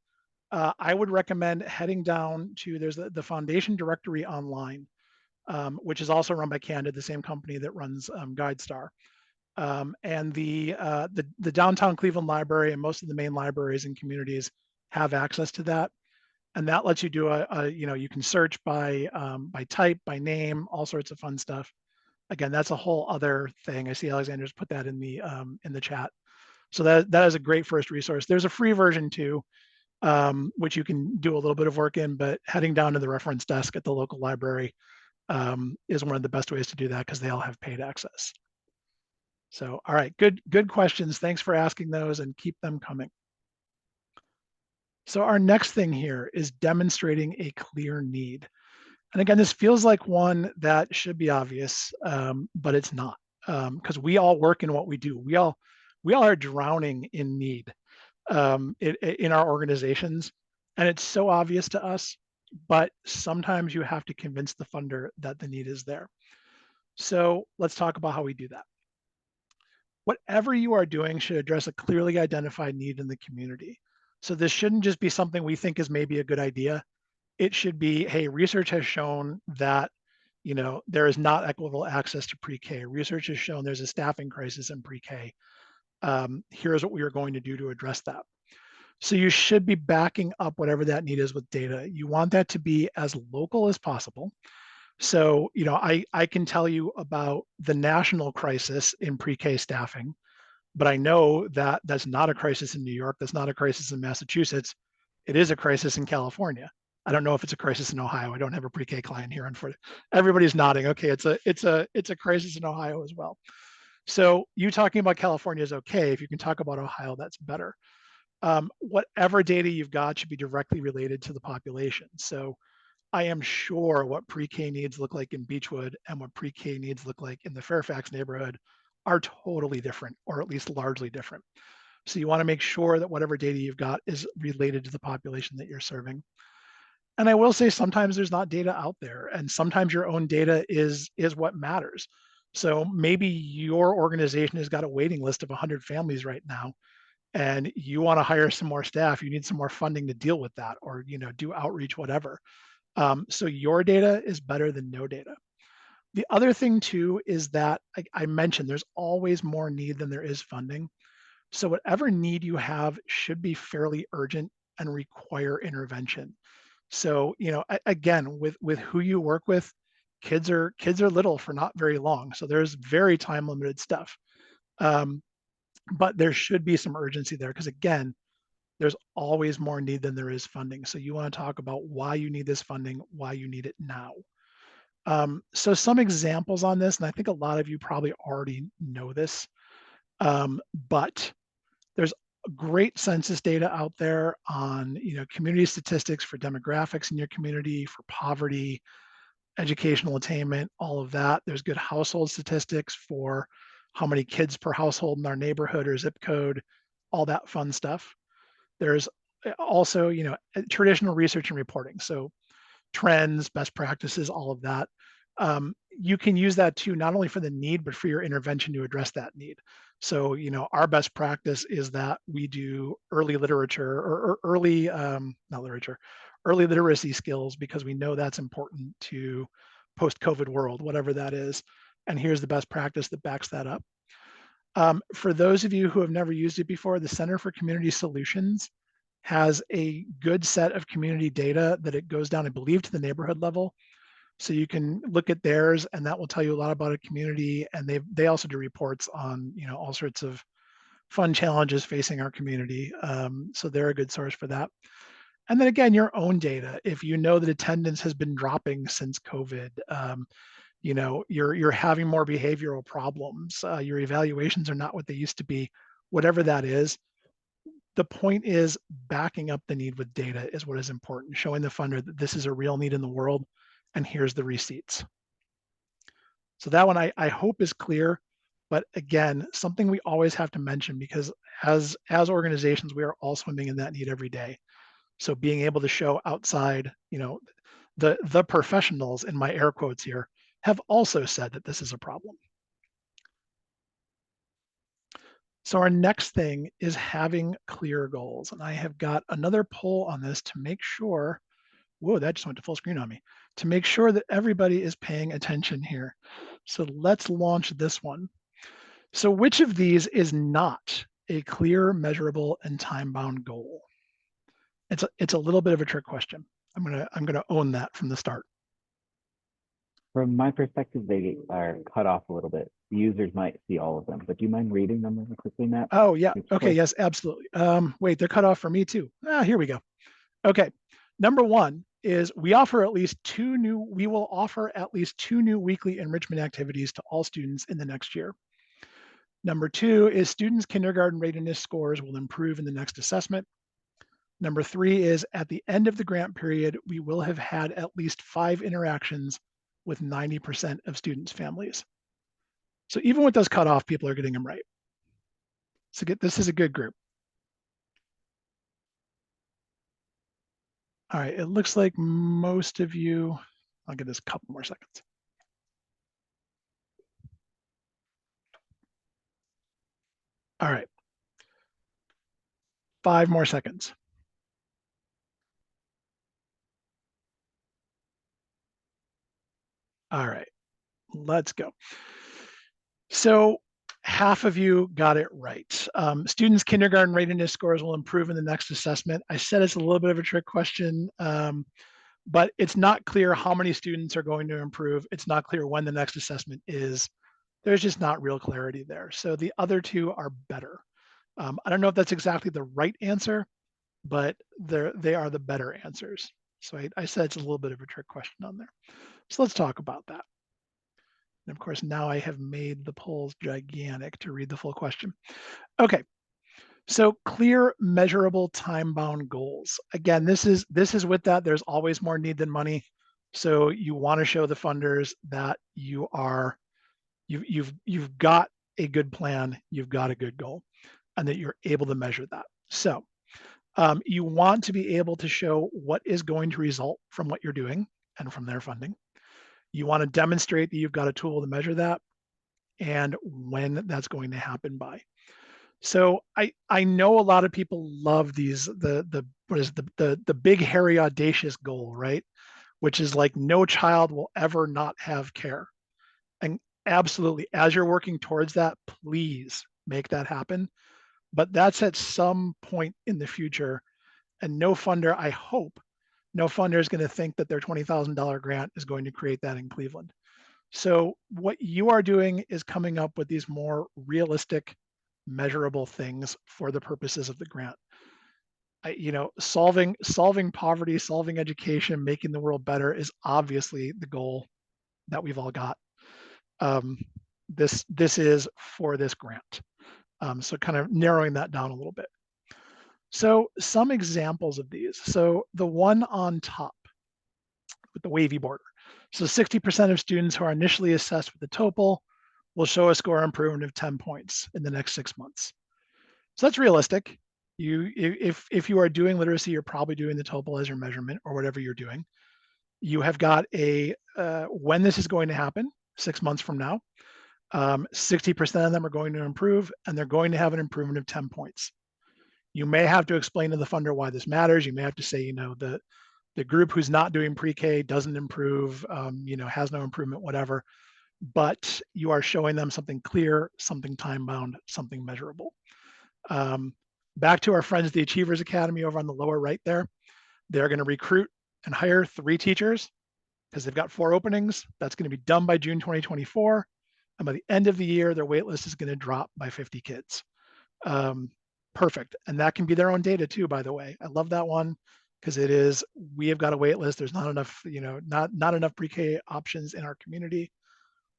I would recommend heading down to, there's the foundation directory online, which is also run by Candid, the same company that runs GuideStar. And the downtown Cleveland Library and most of the main libraries and communities have access to that. And that lets you do you can search by type, by name, all sorts of fun stuff. Again, that's a whole other thing. I see Alexander's put that in the chat. So that is a great first resource. There's a free version too, which you can do a little bit of work in, but heading down to the reference desk at the local library is one of the best ways to do that because they all have paid access. So, all right, good questions. Thanks for asking those and keep them coming. So our next thing here is demonstrating a clear need. And again, this feels like one that should be obvious, but it's not, because we all work in what we do. We all are drowning in need in our organizations, and it's so obvious to us. But sometimes you have to convince the funder that the need is there. So let's talk about how we do that. Whatever you are doing should address a clearly identified need in the community. So this shouldn't just be something we think is maybe a good idea. It should be, hey, research has shown that there is not equitable access to pre-K. Research has shown there's a staffing crisis in pre-K. Here's what we are going to do to address that. So you should be backing up whatever that need is with data. You want that to be as local as possible. So, I can tell you about the national crisis in pre-K staffing, but I know that that's not a crisis in New York. That's not a crisis in Massachusetts. It is a crisis in California. I don't know if it's a crisis in Ohio. I don't have a pre-K client here. Everybody's nodding. Okay, it's a crisis in Ohio as well. So you talking about California is okay. If you can talk about Ohio, that's better. Whatever data you've got should be directly related to the population. So I am sure what pre-K needs look like in Beechwood and what pre-K needs look like in the Fairfax neighborhood are totally different, or at least largely different. So you want to make sure that whatever data you've got is related to the population that you're serving. And I will say sometimes there's not data out there, and sometimes your own data is what matters. So maybe your organization has got a waiting list of 100 families right now, and you want to hire some more staff. You need some more funding to deal with that, or do outreach, whatever. So your data is better than no data. The other thing too is that I mentioned there's always more need than there is funding. So whatever need you have should be fairly urgent and require intervention. So again, with who you work with, kids are little for not very long. So there's very time limited stuff, but there should be some urgency there because again, there's always more need than there is funding. So you want to talk about why you need this funding, why you need it now. So some examples on this, and I think a lot of you probably already know this, but there's great census data out there on community statistics for demographics in your community, for poverty, educational attainment, all of that. There's good household statistics for how many kids per household in our neighborhood or zip code, all that fun stuff. There's also traditional research and reporting, so trends, best practices, all of that. You can use that too, not only for the need, but for your intervention to address that need. So, our best practice is that we do early literature or early, not literature, early literacy skills, because we know that's important to post-COVID world, whatever that is. And here's the best practice that backs that up. For those of you who have never used it before, the Center for Community Solutions has a good set of community data that it goes down, I believe, to the neighborhood level. So you can look at theirs, and that will tell you a lot about a community. And they also do reports on all sorts of fun challenges facing our community. So they're a good source for that. And then again, your own data. If you know that attendance has been dropping since COVID, you're having more behavioral problems. Your evaluations are not what they used to be. Whatever that is, the point is backing up the need with data is what is important. Showing the funder that this is a real need in the world, and here's the receipts. So that one I hope is clear, but again, something we always have to mention because as organizations, we are all swimming in that need every day. So being able to show outside, the professionals in my air quotes here have also said that this is a problem. So our next thing is having clear goals. And I have got another poll on this to make sure, whoa, that just went to full screen on me, to make sure that everybody is paying attention here. So let's launch this one. So which of these is not a clear, measurable, and time-bound goal? It's a little bit of a trick question. I'm gonna own that from the start. From my perspective, they are cut off a little bit. The users might see all of them, but do you mind reading them really quickly, Matt? Oh yeah. Each Okay. choice? Yes, absolutely. Wait, they're cut off for me too. Here we go. Okay. Number one is we will offer at least two new weekly enrichment activities to all students in the next year. Number two is students' kindergarten readiness scores will improve in the next assessment. Number three is at the end of the grant period, we will have had at least 5 interactions with 90% of students' families. So even with those cut off, people are getting them right. So this is a good group. All right, it looks like most of you, I'll give this a couple more seconds. All right, 5 more seconds. All right, let's go. So half of you got it right. Students' kindergarten readiness scores will improve in the next assessment. I said it's a little bit of a trick question, but it's not clear how many students are going to improve. It's not clear when the next assessment is. There's just not real clarity there. So the other two are better. I don't know if that's exactly the right answer, but they are the better answers. So I said it's a little bit of a trick question on there. So let's talk about that. And of course, now I have made the polls gigantic to read the full question. Okay, so clear, measurable, time-bound goals. Again, this is with that. There's always more need than money. So you want to show the funders that you've got a good plan, you've got a good goal, and that you're able to measure that. So you want to be able to show what is going to result from what you're doing and from their funding. You want to demonstrate that you've got a tool to measure that and when that's going to happen by. So I know a lot of people love these the big hairy audacious goal, right? Which is like no child will ever not have care. And absolutely, as you're working towards that, please make that happen. But that's at some point in the future. And no funder, I hope, no funder is going to think that their $20,000 grant is going to create that in Cleveland. So what you are doing is coming up with these more realistic, measurable things for the purposes of the grant. Solving poverty, solving education, making the world better is obviously the goal that we've all got. This is for this grant. So kind of narrowing that down a little bit. So some examples of these. So the one on top with the wavy border. So 60% of students who are initially assessed with the TOEFL will show a score improvement of 10 points in the next 6 months. So that's realistic. If you are doing literacy, you're probably doing the TOEFL as your measurement or whatever you're doing. You have got when this is going to happen, 6 months from now. 60% of them are going to improve, and they're going to have an improvement of 10 points. You may have to explain to the funder why this matters. You may have to say, the group who's not doing pre-K doesn't improve, has no improvement, whatever. But you are showing them something clear, something time-bound, something measurable. Back to our friends, the Achievers Academy over on the lower right there. They're going to recruit and hire 3 teachers because they've got 4 openings. That's going to be done by June 2024. And by the end of the year, their wait list is going to drop by 50 kids. Perfect. And that can be their own data too, by the way. I love that one because we have got a wait list. There's not enough, not enough pre-K options in our community.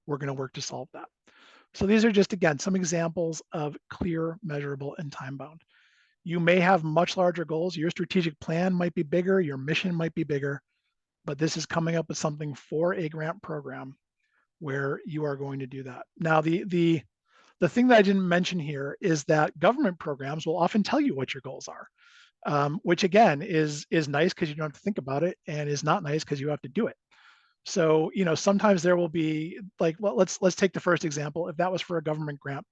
We're going to work to solve that. So these are just, again, some examples of clear, measurable, and time-bound. You may have much larger goals. Your strategic plan might be bigger. Your mission might be bigger. But this is coming up with something for a grant program where you are going to do that. Now, the thing that I didn't mention here is that government programs will often tell you what your goals are, which again is nice because you don't have to think about it, and is not nice because you have to do it. So sometimes there will be like, well, let's take the first example. If that was for a government grant,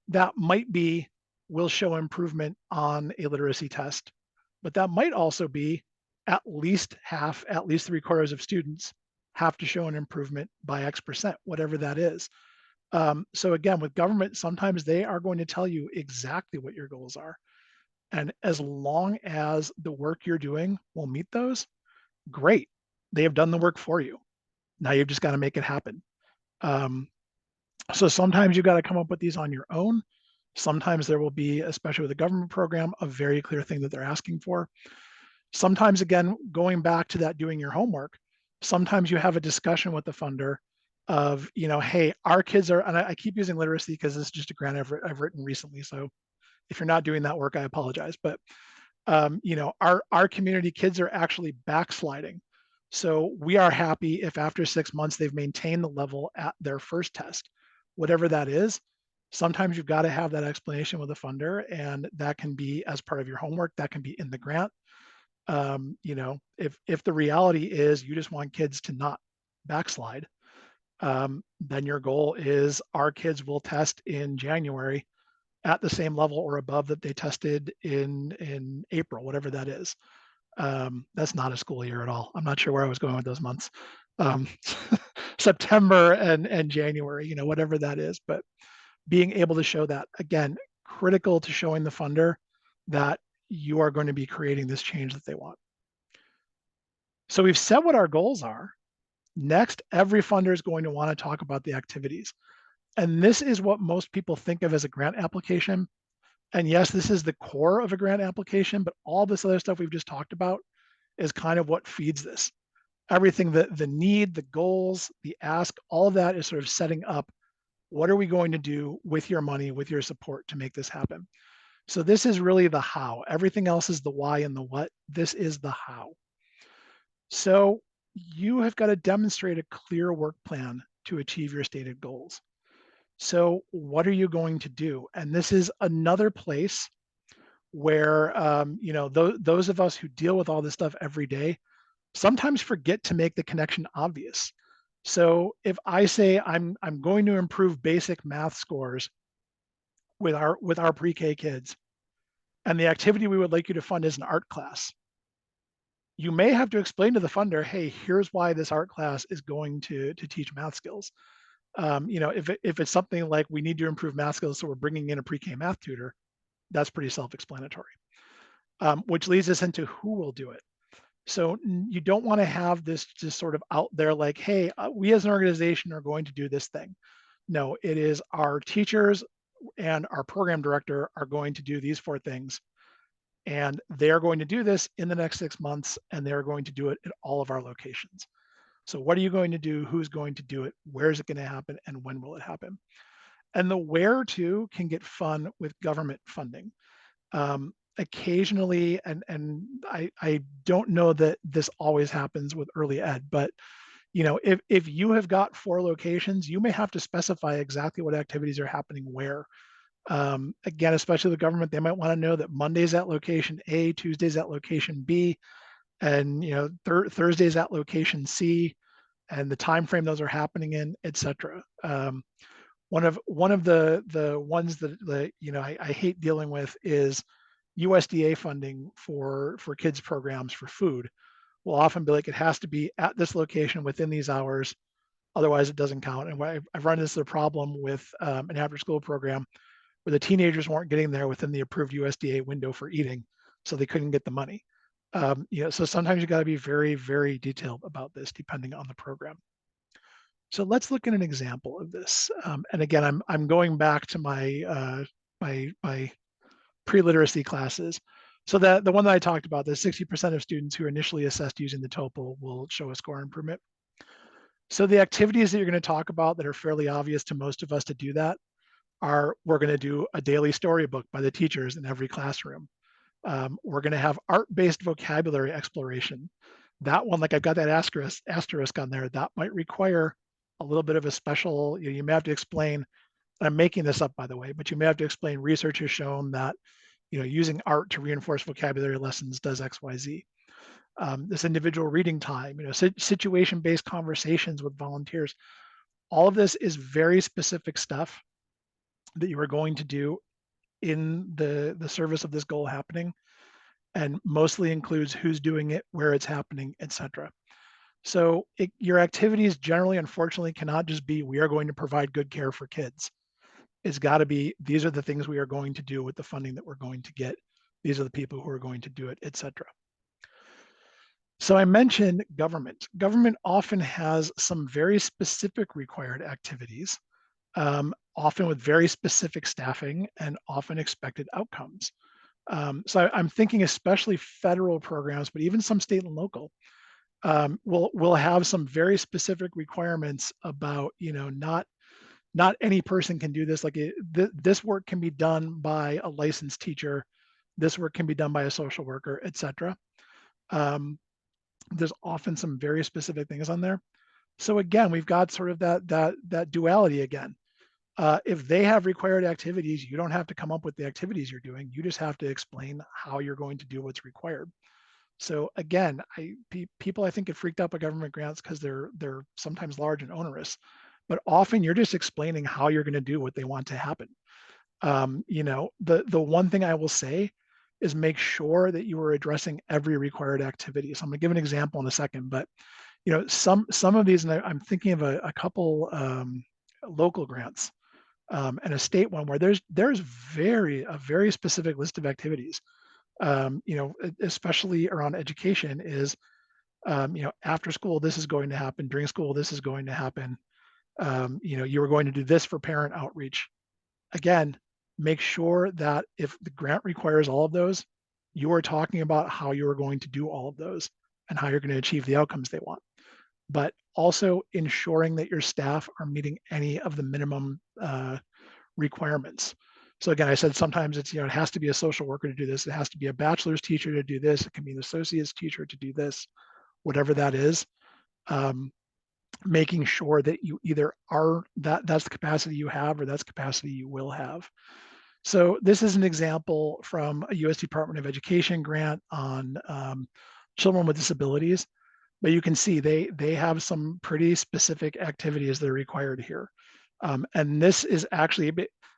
that might be will show improvement on a literacy test, but that might also be at least 3/4 of students have to show an improvement by X%, whatever that is. So again, with government, sometimes they are going to tell you exactly what your goals are. And as long as the work you're doing will meet those, great. They have done the work for you. Now you've just got to make it happen. Um, so sometimes you've got to come up with these on your own. Sometimes there will be, especially with a government program, a very clear thing that they're asking for. Sometimes, again, going back to that doing your homework, sometimes you have a discussion with the funder of, hey, our kids are, and I keep using literacy because this is just a grant I've written recently. So if you're not doing that work, I apologize. But our community kids are actually backsliding. So we are happy if after 6 months they've maintained the level at their first test, whatever that is. Sometimes you've got to have that explanation with a funder, and that can be as part of your homework. That can be in the grant. If the reality is you just want kids to not backslide, then your goal is our kids will test in January at the same level or above that they tested in April, whatever that is. That's not a school year at all. I'm not sure where I was going with those months. Um, September and January, whatever that is. But being able to show that, again, critical to showing the funder that you are going to be creating this change that they want. So we've set what our goals are. Next, every funder is going to want to talk about the activities. And this is what most people think of as a grant application. And yes, this is the core of a grant application, but all this other stuff we've just talked about is kind of what feeds this. Everything, the need, the goals, the ask, all of that is sort of setting up what are we going to do with your money, with your support to make this happen. So this is really the how. Everything else is the why and the what. This is the how. So you have got to demonstrate a clear work plan to achieve your stated goals. So what are you going to do? And this is another place where those of us who deal with all this stuff every day sometimes forget to make the connection obvious. So if I say I'm going to improve basic math scores with our pre-K kids, and the activity we would like you to fund is an art class, you may have to explain to the funder, hey, here's why this art class is going to teach math skills. If it's something like we need to improve math skills, so we're bringing in a pre-K math tutor, that's pretty self-explanatory. Which leads us into who will do it. So you don't want to have this just sort of out there like, hey, we as an organization are going to do this thing. No, it is our teachers and our program director are going to do these 4 things. And they are going to do this in the next 6 months, and they're going to do it at all of our locations. So what are you going to do? Who's going to do it? Where is it going to happen? And when will it happen? And the where to can get fun with government funding. Occasionally, and I don't know that this always happens with early ed, but if you have got 4 locations, you may have to specify exactly what activities are happening where. Again, especially the government, they might want to know that Monday's at location A, Tuesday's at location B, and Thursday's at location C, and the time frame those are happening in, etc. One of the ones that I hate dealing with is USDA funding for kids programs for food. Will often be like it has to be at this location within these hours, otherwise it doesn't count. And I've run into the problem with an after-school program where the teenagers weren't getting there within the approved USDA window for eating, so they couldn't get the money. So sometimes you got to be very, very detailed about this, depending on the program. So let's look at an example of this. And again, I'm going back to my my pre-literacy classes. So that the one that I talked about, the 60% of students who are initially assessed using the TOEFL will show a score improvement. So the activities that you're going to talk about that are fairly obvious to most of us to do that are we're going to do a daily storybook by the teachers in every classroom. We're going to have art-based vocabulary exploration. That one, like I've got that asterisk on there, that might require a little bit of a special, you may have to explain, and I'm making this up by the way, but you may have to explain research has shown that using art to reinforce vocabulary lessons does X, Y, Z. This individual reading time, situation-based conversations with volunteers. All of this is very specific stuff that you are going to do in the service of this goal happening, and mostly includes who's doing it, where it's happening, etc. So your activities generally, unfortunately, cannot just be, we are going to provide good care for kids. It's got to be, these are the things we are going to do with the funding that we're going to get. These are the people who are going to do it, etc. So I mentioned government. Government often has some very specific required activities, often with very specific staffing and often expected outcomes. So I'm thinking especially federal programs, but even some state and local will have some very specific requirements about, not any person can do this. Like this work can be done by a licensed teacher. This work can be done by a social worker, etc. There's often some very specific things on there. So again, we've got sort of that duality again. If they have required activities, you don't have to come up with the activities you're doing. You just have to explain how you're going to do what's required. So again, people I think get freaked out by government grants because they're sometimes large and onerous, but often you're just explaining how you're going to do what they want to happen. The one thing I will say is make sure that you are addressing every required activity. So I'm going to give an example in a second, but some of these, and I'm thinking of a couple local grants and a state one where there's a very specific list of activities. Especially around education is, after school this is going to happen, during school this is going to happen. You are going to do this for parent outreach. Again, make sure that if the grant requires all of those, you are talking about how you are going to do all of those and how you're going to achieve the outcomes they want. But also ensuring that your staff are meeting any of the minimum requirements. So again, I said sometimes it's, it has to be a social worker to do this. It has to be a bachelor's teacher to do this. It can be an associate's teacher to do this, whatever that is. Making sure that you either are that's the capacity you have or that's capacity you will have. So this is an example from a U.S. Department of Education grant on children with disabilities. But you can see they have some pretty specific activities that are required here. And this is actually,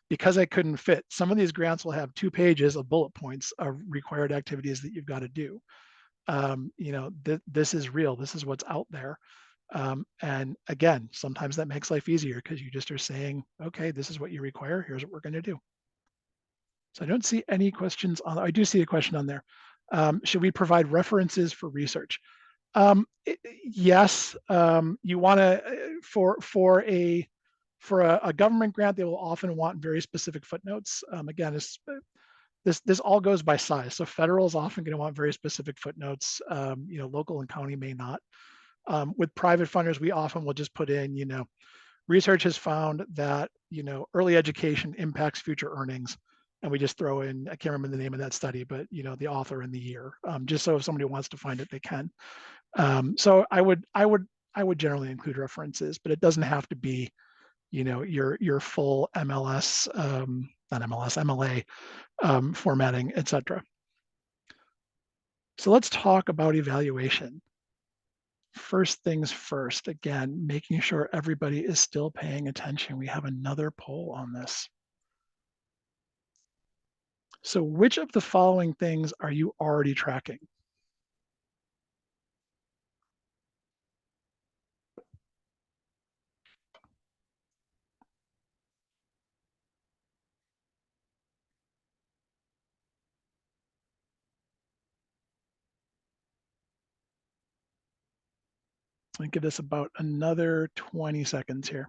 because I couldn't fit, some of these grants will have 2 pages of bullet points of required activities that you've got to do. This is real. This is what's out there. And again, sometimes that makes life easier because you just are saying, okay, this is what you require. Here's what we're going to do. So I don't see any questions on, I do see a question on there. Should we provide references for research? Yes, you want to, for a government grant, they will often want very specific footnotes. Again, this all goes by size. So federal is often going to want very specific footnotes. Local and county may not. With private funders, we often will just put in, research has found that, early education impacts future earnings. And we just throw in, I can't remember the name of that study, but the author and the year, just so if somebody wants to find it, they can. So I would generally include references, but it doesn't have to be, your full MLS, not MLS, MLA formatting, etc. So let's talk about evaluation. First things first, again, making sure everybody is still paying attention. We have another poll on this. So which of the following things are you already tracking? I'll give this about another 20 seconds here.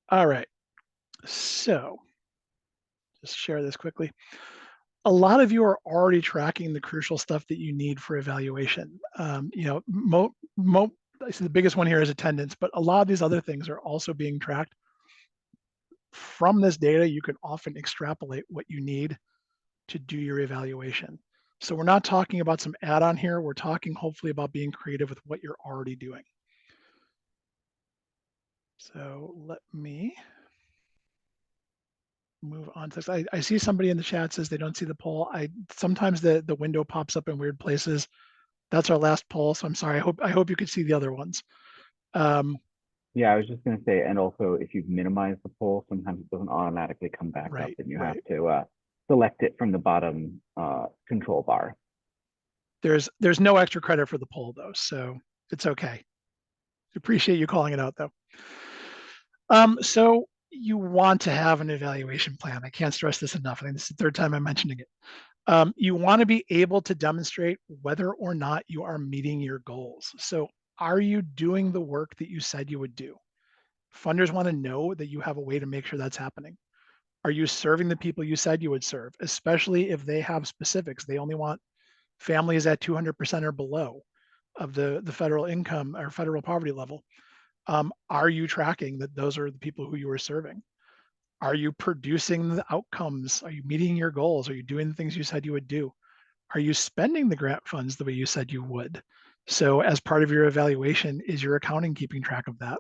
All right, so just share this quickly. A lot of you are already tracking the crucial stuff that you need for evaluation. I see the biggest one here is attendance, but a lot of these other things are also being tracked. From this data, you can often extrapolate what you need to do your evaluation. So we're not talking about some add-on here. We're talking hopefully about being creative with what you're already doing. So let me move on to this. I see somebody in the chat says they don't see the poll. Sometimes the window pops up in weird places. That's our last poll, so I'm sorry. I hope you could see the other ones. Yeah, I was just going to say, and also if you've minimized the poll, sometimes it doesn't automatically come back up, Right, and you have right. to select it from the bottom control bar. There's no extra credit for the poll though, so it's okay. Appreciate you calling it out though. So you want to have an evaluation plan. I can't stress this enough. I think this is the third time I'm mentioning it. You want to be able to demonstrate whether or not you are meeting your goals. So are you doing the work that you said you would do? Funders want to know that you have a way to make sure that's happening. Are you serving the people you said you would serve, especially if they have specifics? They only want families at 200% or below of the federal income or federal poverty level. Are you tracking that those are the people who you are serving? Are you producing the outcomes? Are you meeting your goals? Are you doing the things you said you would do? Are you spending the grant funds the way you said you would? So as part of your evaluation, is your accounting keeping track of that?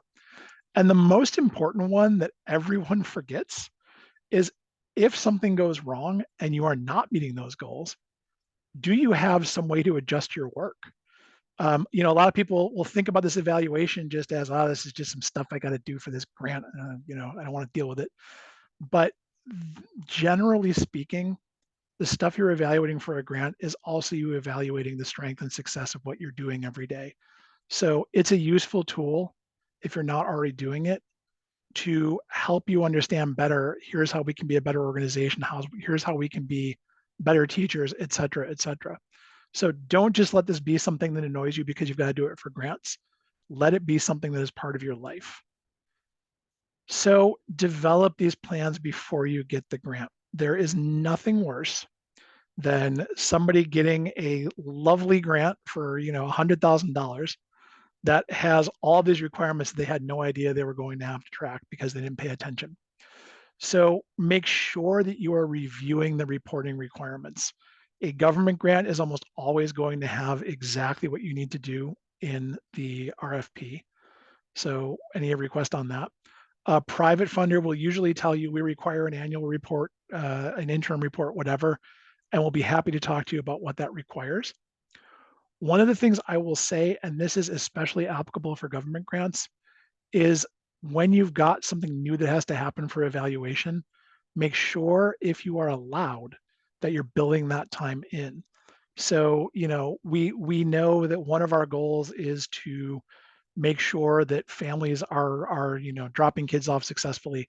And the most important one that everyone forgets is if something goes wrong and you are not meeting those goals, do you have some way to adjust your work? A lot of people will think about this evaluation just as, oh, this is just some stuff I got to do for this grant. I don't want to deal with it. But generally speaking, the stuff you're evaluating for a grant is also you evaluating the strength and success of what you're doing every day. So it's a useful tool if you're not already doing it to help you understand better. Here's how we can be a better organization. Here's how we can be better teachers, et cetera, et cetera. So don't just let this be something that annoys you because you've got to do it for grants. Let it be something that is part of your life. So develop these plans before you get the grant. There is nothing worse than somebody getting a lovely grant for $100,000 that has all these requirements they had no idea they were going to have to track because they didn't pay attention. So make sure that you are reviewing the reporting requirements. A government grant is almost always going to have exactly what you need to do in the RFP. So any request on that. A private funder will usually tell you we require an annual report, an interim report, whatever, and we'll be happy to talk to you about what that requires. One of the things I will say, and this is especially applicable for government grants, is when you've got something new that has to happen for evaluation, make sure if you are allowed that you're building that time in. So, we know that one of our goals is to make sure that families are dropping kids off successfully.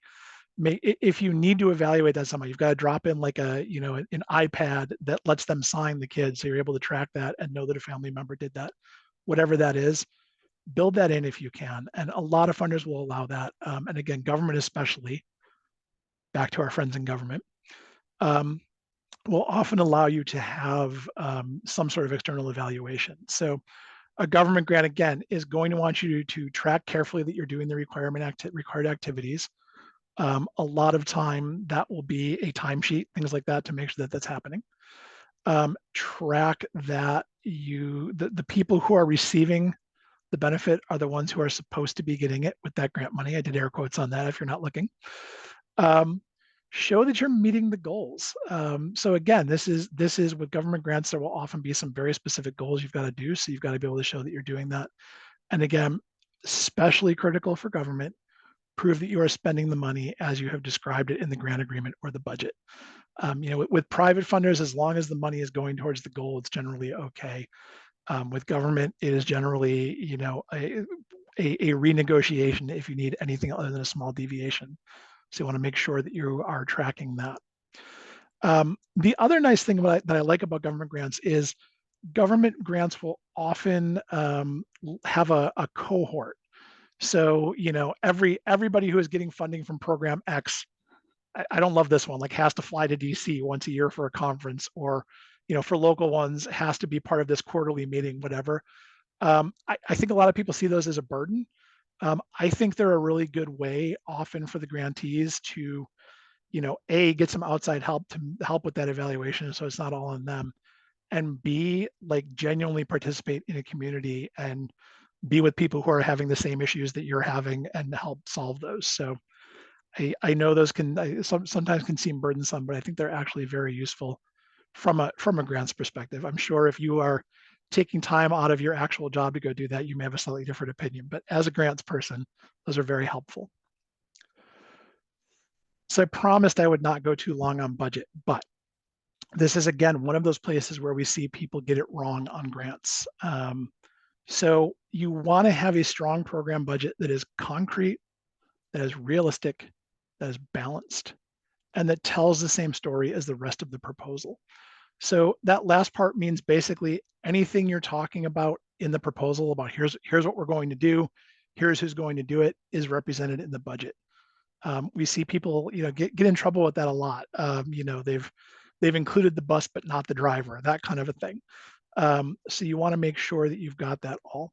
If you need to evaluate that somehow, you've got to drop in like an iPad that lets them sign the kids, so you're able to track that and know that a family member did that. Whatever that is, build that in if you can. And a lot of funders will allow that. And again, government especially, back to our friends in government, um, will often allow you to have some sort of external evaluation. So a government grant, again, is going to want you to track carefully that you're doing the required activities. A lot of time that will be a timesheet, things like that, to make sure that that's happening. Track that the people who are receiving the benefit are the ones who are supposed to be getting it with that grant money. I did air quotes on that if you're not looking. Show that you're meeting the goals. So again, this is with government grants, there will often be some very specific goals you've got to do. So you've got to be able to show that you're doing that. And again, especially critical for government, prove that you are spending the money as you have described it in the grant agreement or the budget. With private funders, as long as the money is going towards the goal, it's generally okay. With government, it is generally, a renegotiation if you need anything other than a small deviation. So you want to make sure that you are tracking that. The other nice thing that I like about government grants is government grants will often have a cohort. So, everybody who is getting funding from program X, I don't love this one, like has to fly to DC once a year for a conference, or, for local ones has to be part of this quarterly meeting, whatever. I think a lot of people see those as a burden. I think they're a really good way often for the grantees to, get some outside help to help with that evaluation, so it's not all on them, and B, like genuinely participate in a community and be with people who are having the same issues that you're having and help solve those. So I know those sometimes can seem burdensome, but I think they're actually very useful from a grants perspective. I'm sure if you are taking time out of your actual job to go do that, you may have a slightly different opinion, but as a grants person, those are very helpful. So I promised I would not go too long on budget, but this is again one of those places where we see people get it wrong on grants. So you want to have a strong program budget that is concrete, that is realistic, that is balanced, and that tells the same story as the rest of the proposal. So that last part means basically anything you're talking about in the proposal about here's what we're going to do, here's who's going to do it, is represented in the budget. We see people, get in trouble with that a lot. They've included the bus but not the driver, that kind of a thing. So you want to make sure that you've got that all.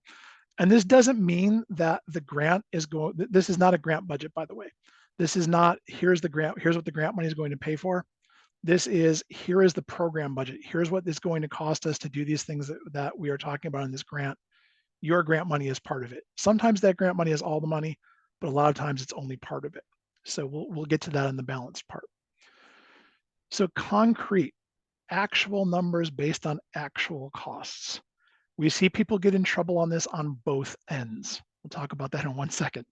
And this doesn't mean that the grant is going. This is not a grant budget, by the way. This is not here's the grant. Here's what the grant money is going to pay for. This is here is the program budget. Here's what it's going to cost us to do these things that we are talking about in this grant. Your grant money is part of it. Sometimes that grant money is all the money, but a lot of times it's only part of it. So we'll get to that in the balance part. So concrete, actual numbers based on actual costs. We see people get in trouble on this on both ends. We'll talk about that in 1 second.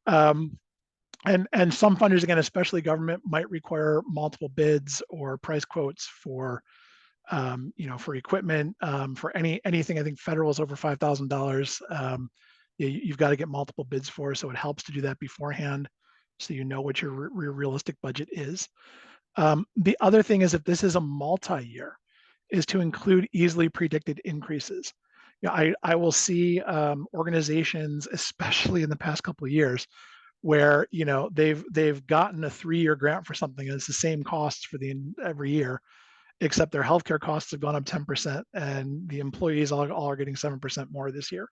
And some funders, again, especially government, might require multiple bids or price quotes for, for equipment, for anything. I think federal is over $5,000. You've got to get multiple bids for, so it helps to do that beforehand, so you know what your realistic budget is. The other thing is, if this is a multi-year, is to include easily predicted increases. I will see organizations, especially in the past couple of years, where they've gotten a 3-year grant for something and it's the same costs for every year, except their healthcare costs have gone up 10% and the employees all are getting 7% more this year.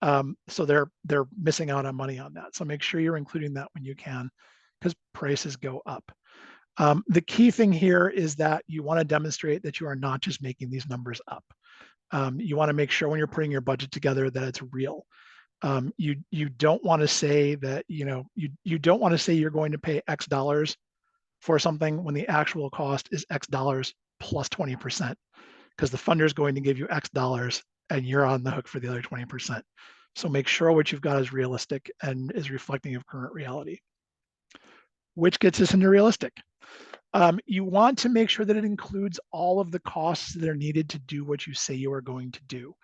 So they're missing out on money on that. So make sure you're including that when you can, because prices go up. The key thing here is that you want to demonstrate that you are not just making these numbers up. You want to make sure when you're putting your budget together that it's real. You don't want to say that, you don't want to say you're going to pay X dollars for something when the actual cost is X dollars plus 20%, because the funder is going to give you X dollars and you're on the hook for the other 20%. So make sure what you've got is realistic and is reflecting of current reality. Which gets us into realistic. You want to make sure that it includes all of the costs that are needed to do what you say you are going to do.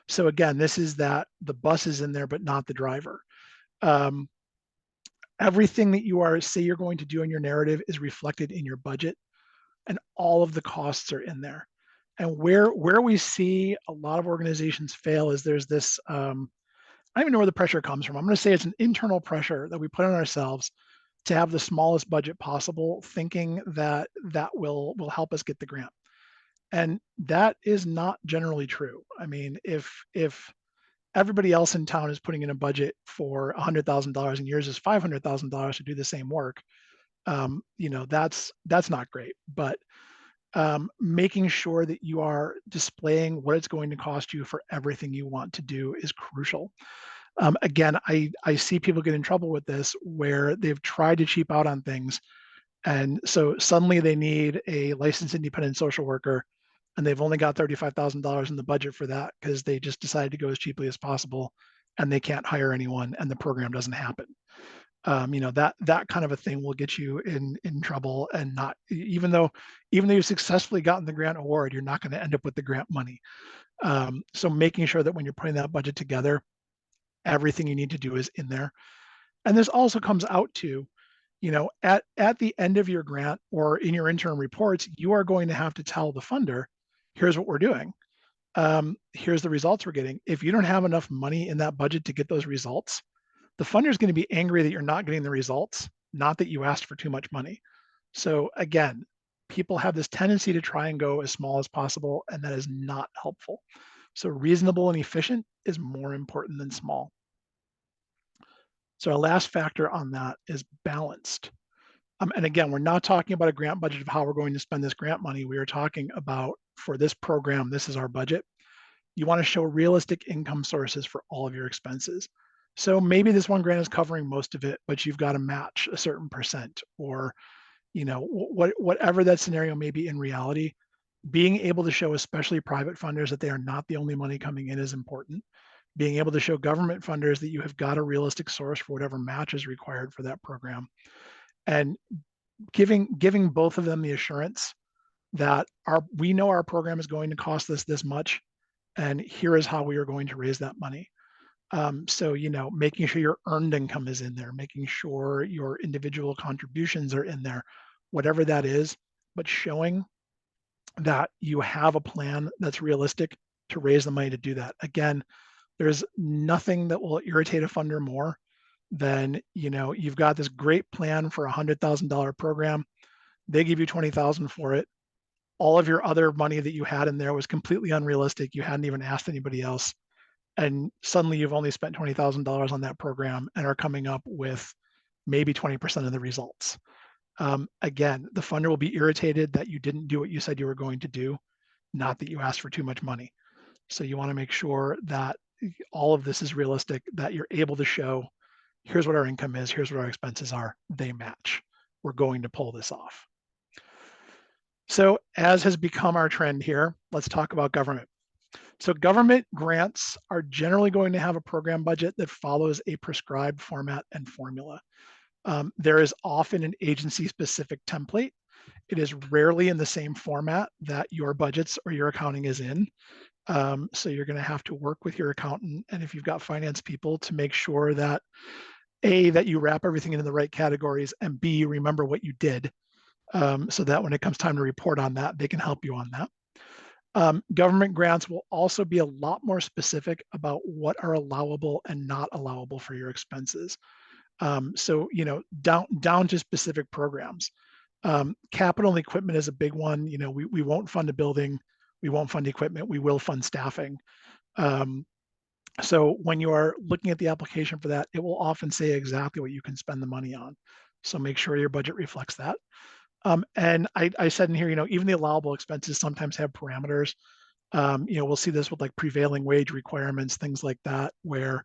So again, this is that the bus is in there, but not the driver. Everything that you say you're going to do in your narrative is reflected in your budget, and all of the costs are in there. And where we see a lot of organizations fail is there's this, I don't even know where the pressure comes from. I'm going to say it's an internal pressure that we put on ourselves to have the smallest budget possible, thinking that that will help us get the grant. And that is not generally true. I mean, if everybody else in town is putting in a budget for $100,000 and yours is $500,000 to do the same work, that's not great. But making sure that you are displaying what it's going to cost you for everything you want to do is crucial. Again, I see people get in trouble with this where they've tried to cheap out on things. And so suddenly they need a licensed independent social worker and they've only got $35,000 in the budget for that because they just decided to go as cheaply as possible and they can't hire anyone and the program doesn't happen. That kind of a thing will get you in trouble, and not even though you've successfully gotten the grant award, you're not going to end up with the grant money. So making sure that when you're putting that budget together, everything you need to do is in there. And this also comes out to, at the end of your grant or in your interim reports, you are going to have to tell the funder, here's what we're doing. Here's the results we're getting. If you don't have enough money in that budget to get those results, the funder is going to be angry that you're not getting the results, not that you asked for too much money. So again, people have this tendency to try and go as small as possible, and that is not helpful. So reasonable and efficient is more important than small. So our last factor on that is balanced. And again, we're not talking about a grant budget of how we're going to spend this grant money. We are talking about, for this program, this is our budget. You want to show realistic income sources for all of your expenses. So maybe this one grant is covering most of it, but you've got to match a certain percent, or whatever that scenario may be in reality. Being able to show, especially private funders, that they are not the only money coming in is important. Being able to show government funders that you have got a realistic source for whatever match is required for that program, and giving both of them the assurance that we know our program is going to cost us this much, and here is how we are going to raise that money. So, making sure your earned income is in there, making sure your individual contributions are in there, whatever that is, but showing that you have a plan that's realistic to raise the money to do that. Again, there's nothing that will irritate a funder more than, you've got this great plan for $100,000 program. They give you 20,000 for it. All of your other money that you had in there was completely unrealistic. You hadn't even asked anybody else. And suddenly you've only spent $20,000 on that program and are coming up with maybe 20% of the results. Again, the funder will be irritated that you didn't do what you said you were going to do, not that you asked for too much money. So you want to make sure that all of this is realistic, that you're able to show, here's what our income is, here's what our expenses are, they match. We're going to pull this off. So as has become our trend here, let's talk about government. So government grants are generally going to have a program budget that follows a prescribed format and formula. There is often an agency-specific template. It is rarely in the same format that your budgets or your accounting is in. So you're going to have to work with your accountant, and if you've got finance people, to make sure that A, that you wrap everything into the right categories, and B, remember what you did, so that when it comes time to report on that, they can help you on that. Government grants will also be a lot more specific about what are allowable and not allowable for your expenses. So, down to specific programs. Capital and equipment is a big one. We won't fund a building, we won't fund equipment, we will fund staffing. So when you are looking at the application for that, it will often say exactly what you can spend the money on. So make sure your budget reflects that. And I said in here, even the allowable expenses sometimes have parameters. We'll see this with like prevailing wage requirements, things like that, where,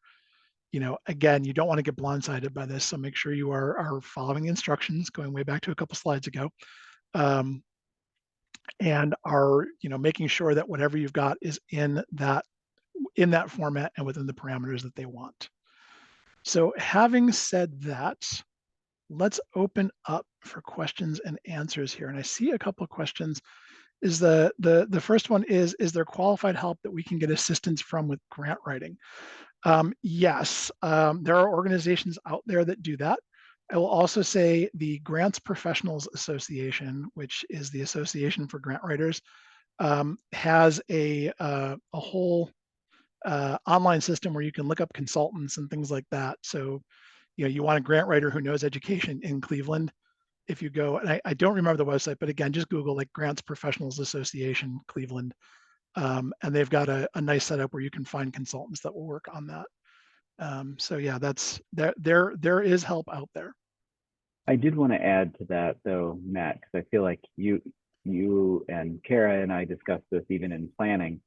again, you don't want to get blindsided by this. So make sure you are following the instructions, going way back to a couple slides ago, and are, making sure that whatever you've got is in that format and within the parameters that they want. So having said that, let's open up for questions and answers here. And I see a couple of questions. Is the first one is there qualified help that we can get assistance from with grant writing? Yes, there are organizations out there that do that. I will also say the Grants Professionals Association, which is the Association for Grant Writers, has a whole online system where you can look up consultants and things like that. So, you want a grant writer who knows education in Cleveland. If you go, and I don't remember the website, but again, just Google like Grants Professionals Association Cleveland, and they've got a nice setup where you can find consultants that will work on that. So yeah, that's there is help out there. I did want to add to that though, Matt, because I feel like you and Kara and I discussed this even in planning,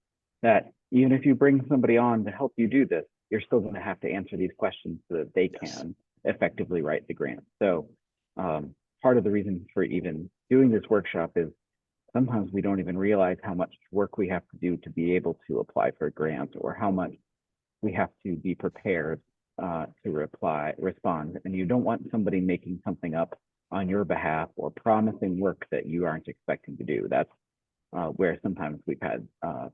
that even if you bring somebody on to help you do this, you're still going to have to answer these questions so that they can effectively write the grant. So part of the reason for even doing this workshop is sometimes we don't even realize how much work we have to do to be able to apply for a grant, or how much we have to be prepared to respond. And you don't want somebody making something up on your behalf or promising work that you aren't expecting to do. That's where sometimes we've had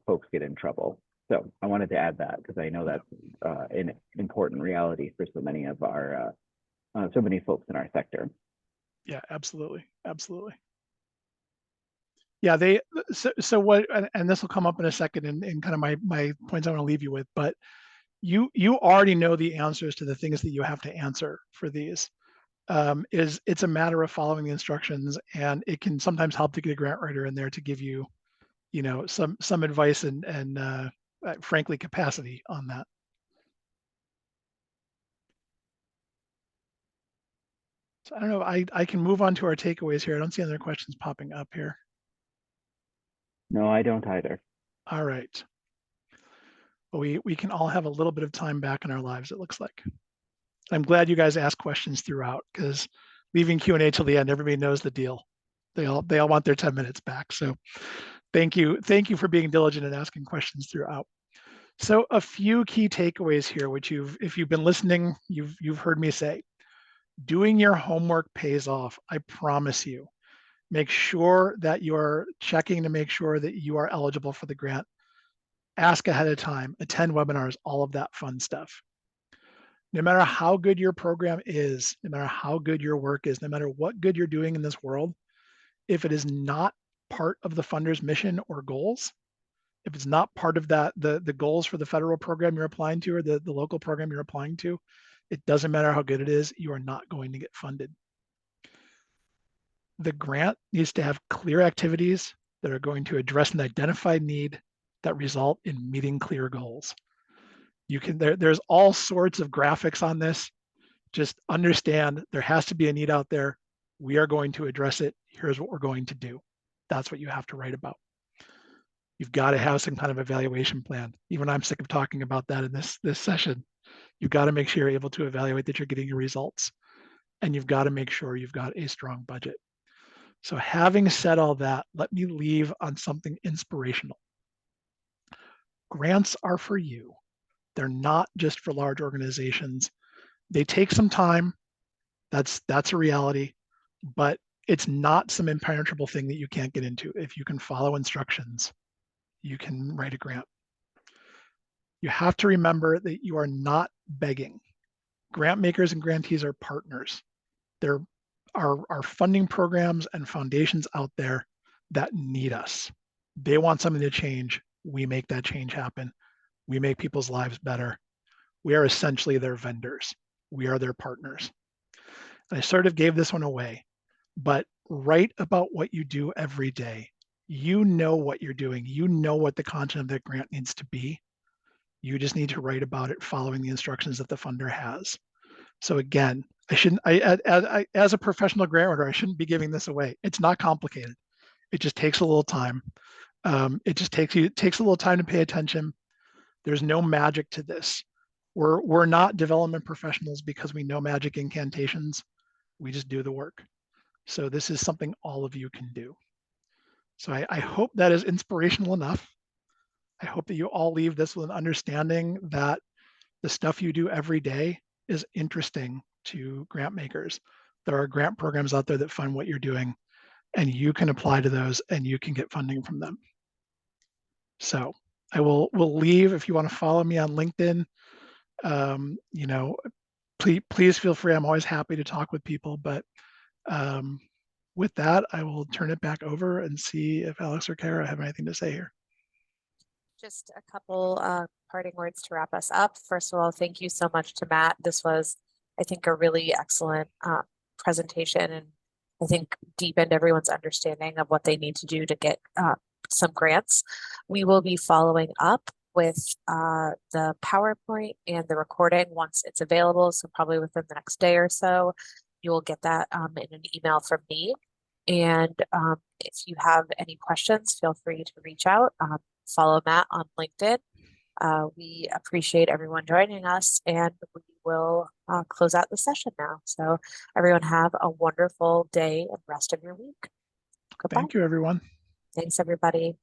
folks get in trouble. So I wanted to add that because I know that's an important reality for so many of our, so many folks in our sector. Yeah, absolutely, absolutely. Yeah, so what, and this will come up in a second in kind of my points I want to leave you with, but you already know the answers to the things that you have to answer for these. It's a matter of following the instructions, and it can sometimes help to get a grant writer in there to give you, some advice and frankly capacity on that. So I don't know. I can move on to our takeaways here. I don't see any other questions popping up here. No, I don't either. All right. but we can all have a little bit of time back in our lives, it looks like. I'm glad you guys asked questions throughout, because leaving Q&A till the end, everybody knows the deal. They all want their 10 minutes back. So thank you for being diligent and asking questions throughout. So a few key takeaways here, which if you've been listening, you've heard me say. Doing your homework pays off, I promise you. Make sure that you're checking to make sure that you are eligible for the grant. Ask ahead of time, attend webinars, all of that fun stuff. No matter how good your program is, no matter how good your work is, no matter what good you're doing in this world, if it is not part of the funder's mission or goals, if it's not part of that, the goals for the federal program you're applying to or the local program you're applying to, it doesn't matter how good it is, you are not going to get funded. The grant needs to have clear activities that are going to address an identified need that result in meeting clear goals. There's all sorts of graphics on this. Just understand there has to be a need out there. We are going to address it. Here's what we're going to do. That's what you have to write about. You've got to have some kind of evaluation plan. Even I'm sick of talking about that in this session. You've got to make sure you're able to evaluate that you're getting your results. And you've got to make sure you've got a strong budget. So having said all that, let me leave on something inspirational. Grants are for you. They're not just for large organizations. They take some time. That's a reality, but it's not some impenetrable thing that you can't get into. If you can follow instructions, you can write a grant. You have to remember that you are not begging. Grant makers and grantees are partners. There are funding programs and foundations out there that need us. They want something to change. We make that change happen. We make people's lives better. We are essentially their vendors. We are their partners. And I sort of gave this one away, but write about what you do every day. You know what you're doing. You know what the content of that grant needs to be. You just need to write about it following the instructions that the funder has. So again, as a professional grant writer, I shouldn't be giving this away. It's not complicated. It just takes a little time. It takes a little time to pay attention. There's no magic to this. We're not development professionals because we know magic incantations. We just do the work. So this is something all of you can do. So I hope that is inspirational enough. I hope that you all leave this with an understanding that the stuff you do every day is interesting to grant makers. There are grant programs out there that fund what you're doing, and you can apply to those and you can get funding from them. So we'll leave. If you want to follow me on LinkedIn, please feel free. I'm always happy to talk with people, but with that, I will turn it back over and see if Alex or Kara have anything to say here. Just a couple parting words to wrap us up. First of all, thank you so much to Matt. This was, I think, a really excellent presentation, and I think deepened everyone's understanding of what they need to do to get some grants. We will be following up with the PowerPoint and the recording once it's available. So probably within the next day or so, you will get that in an email from me. And if you have any questions, feel free to reach out. Follow Matt on LinkedIn. We appreciate everyone joining us, and we will close out the session now. So everyone have a wonderful day and rest of your week. Goodbye. Thank you, everyone. Thanks, everybody.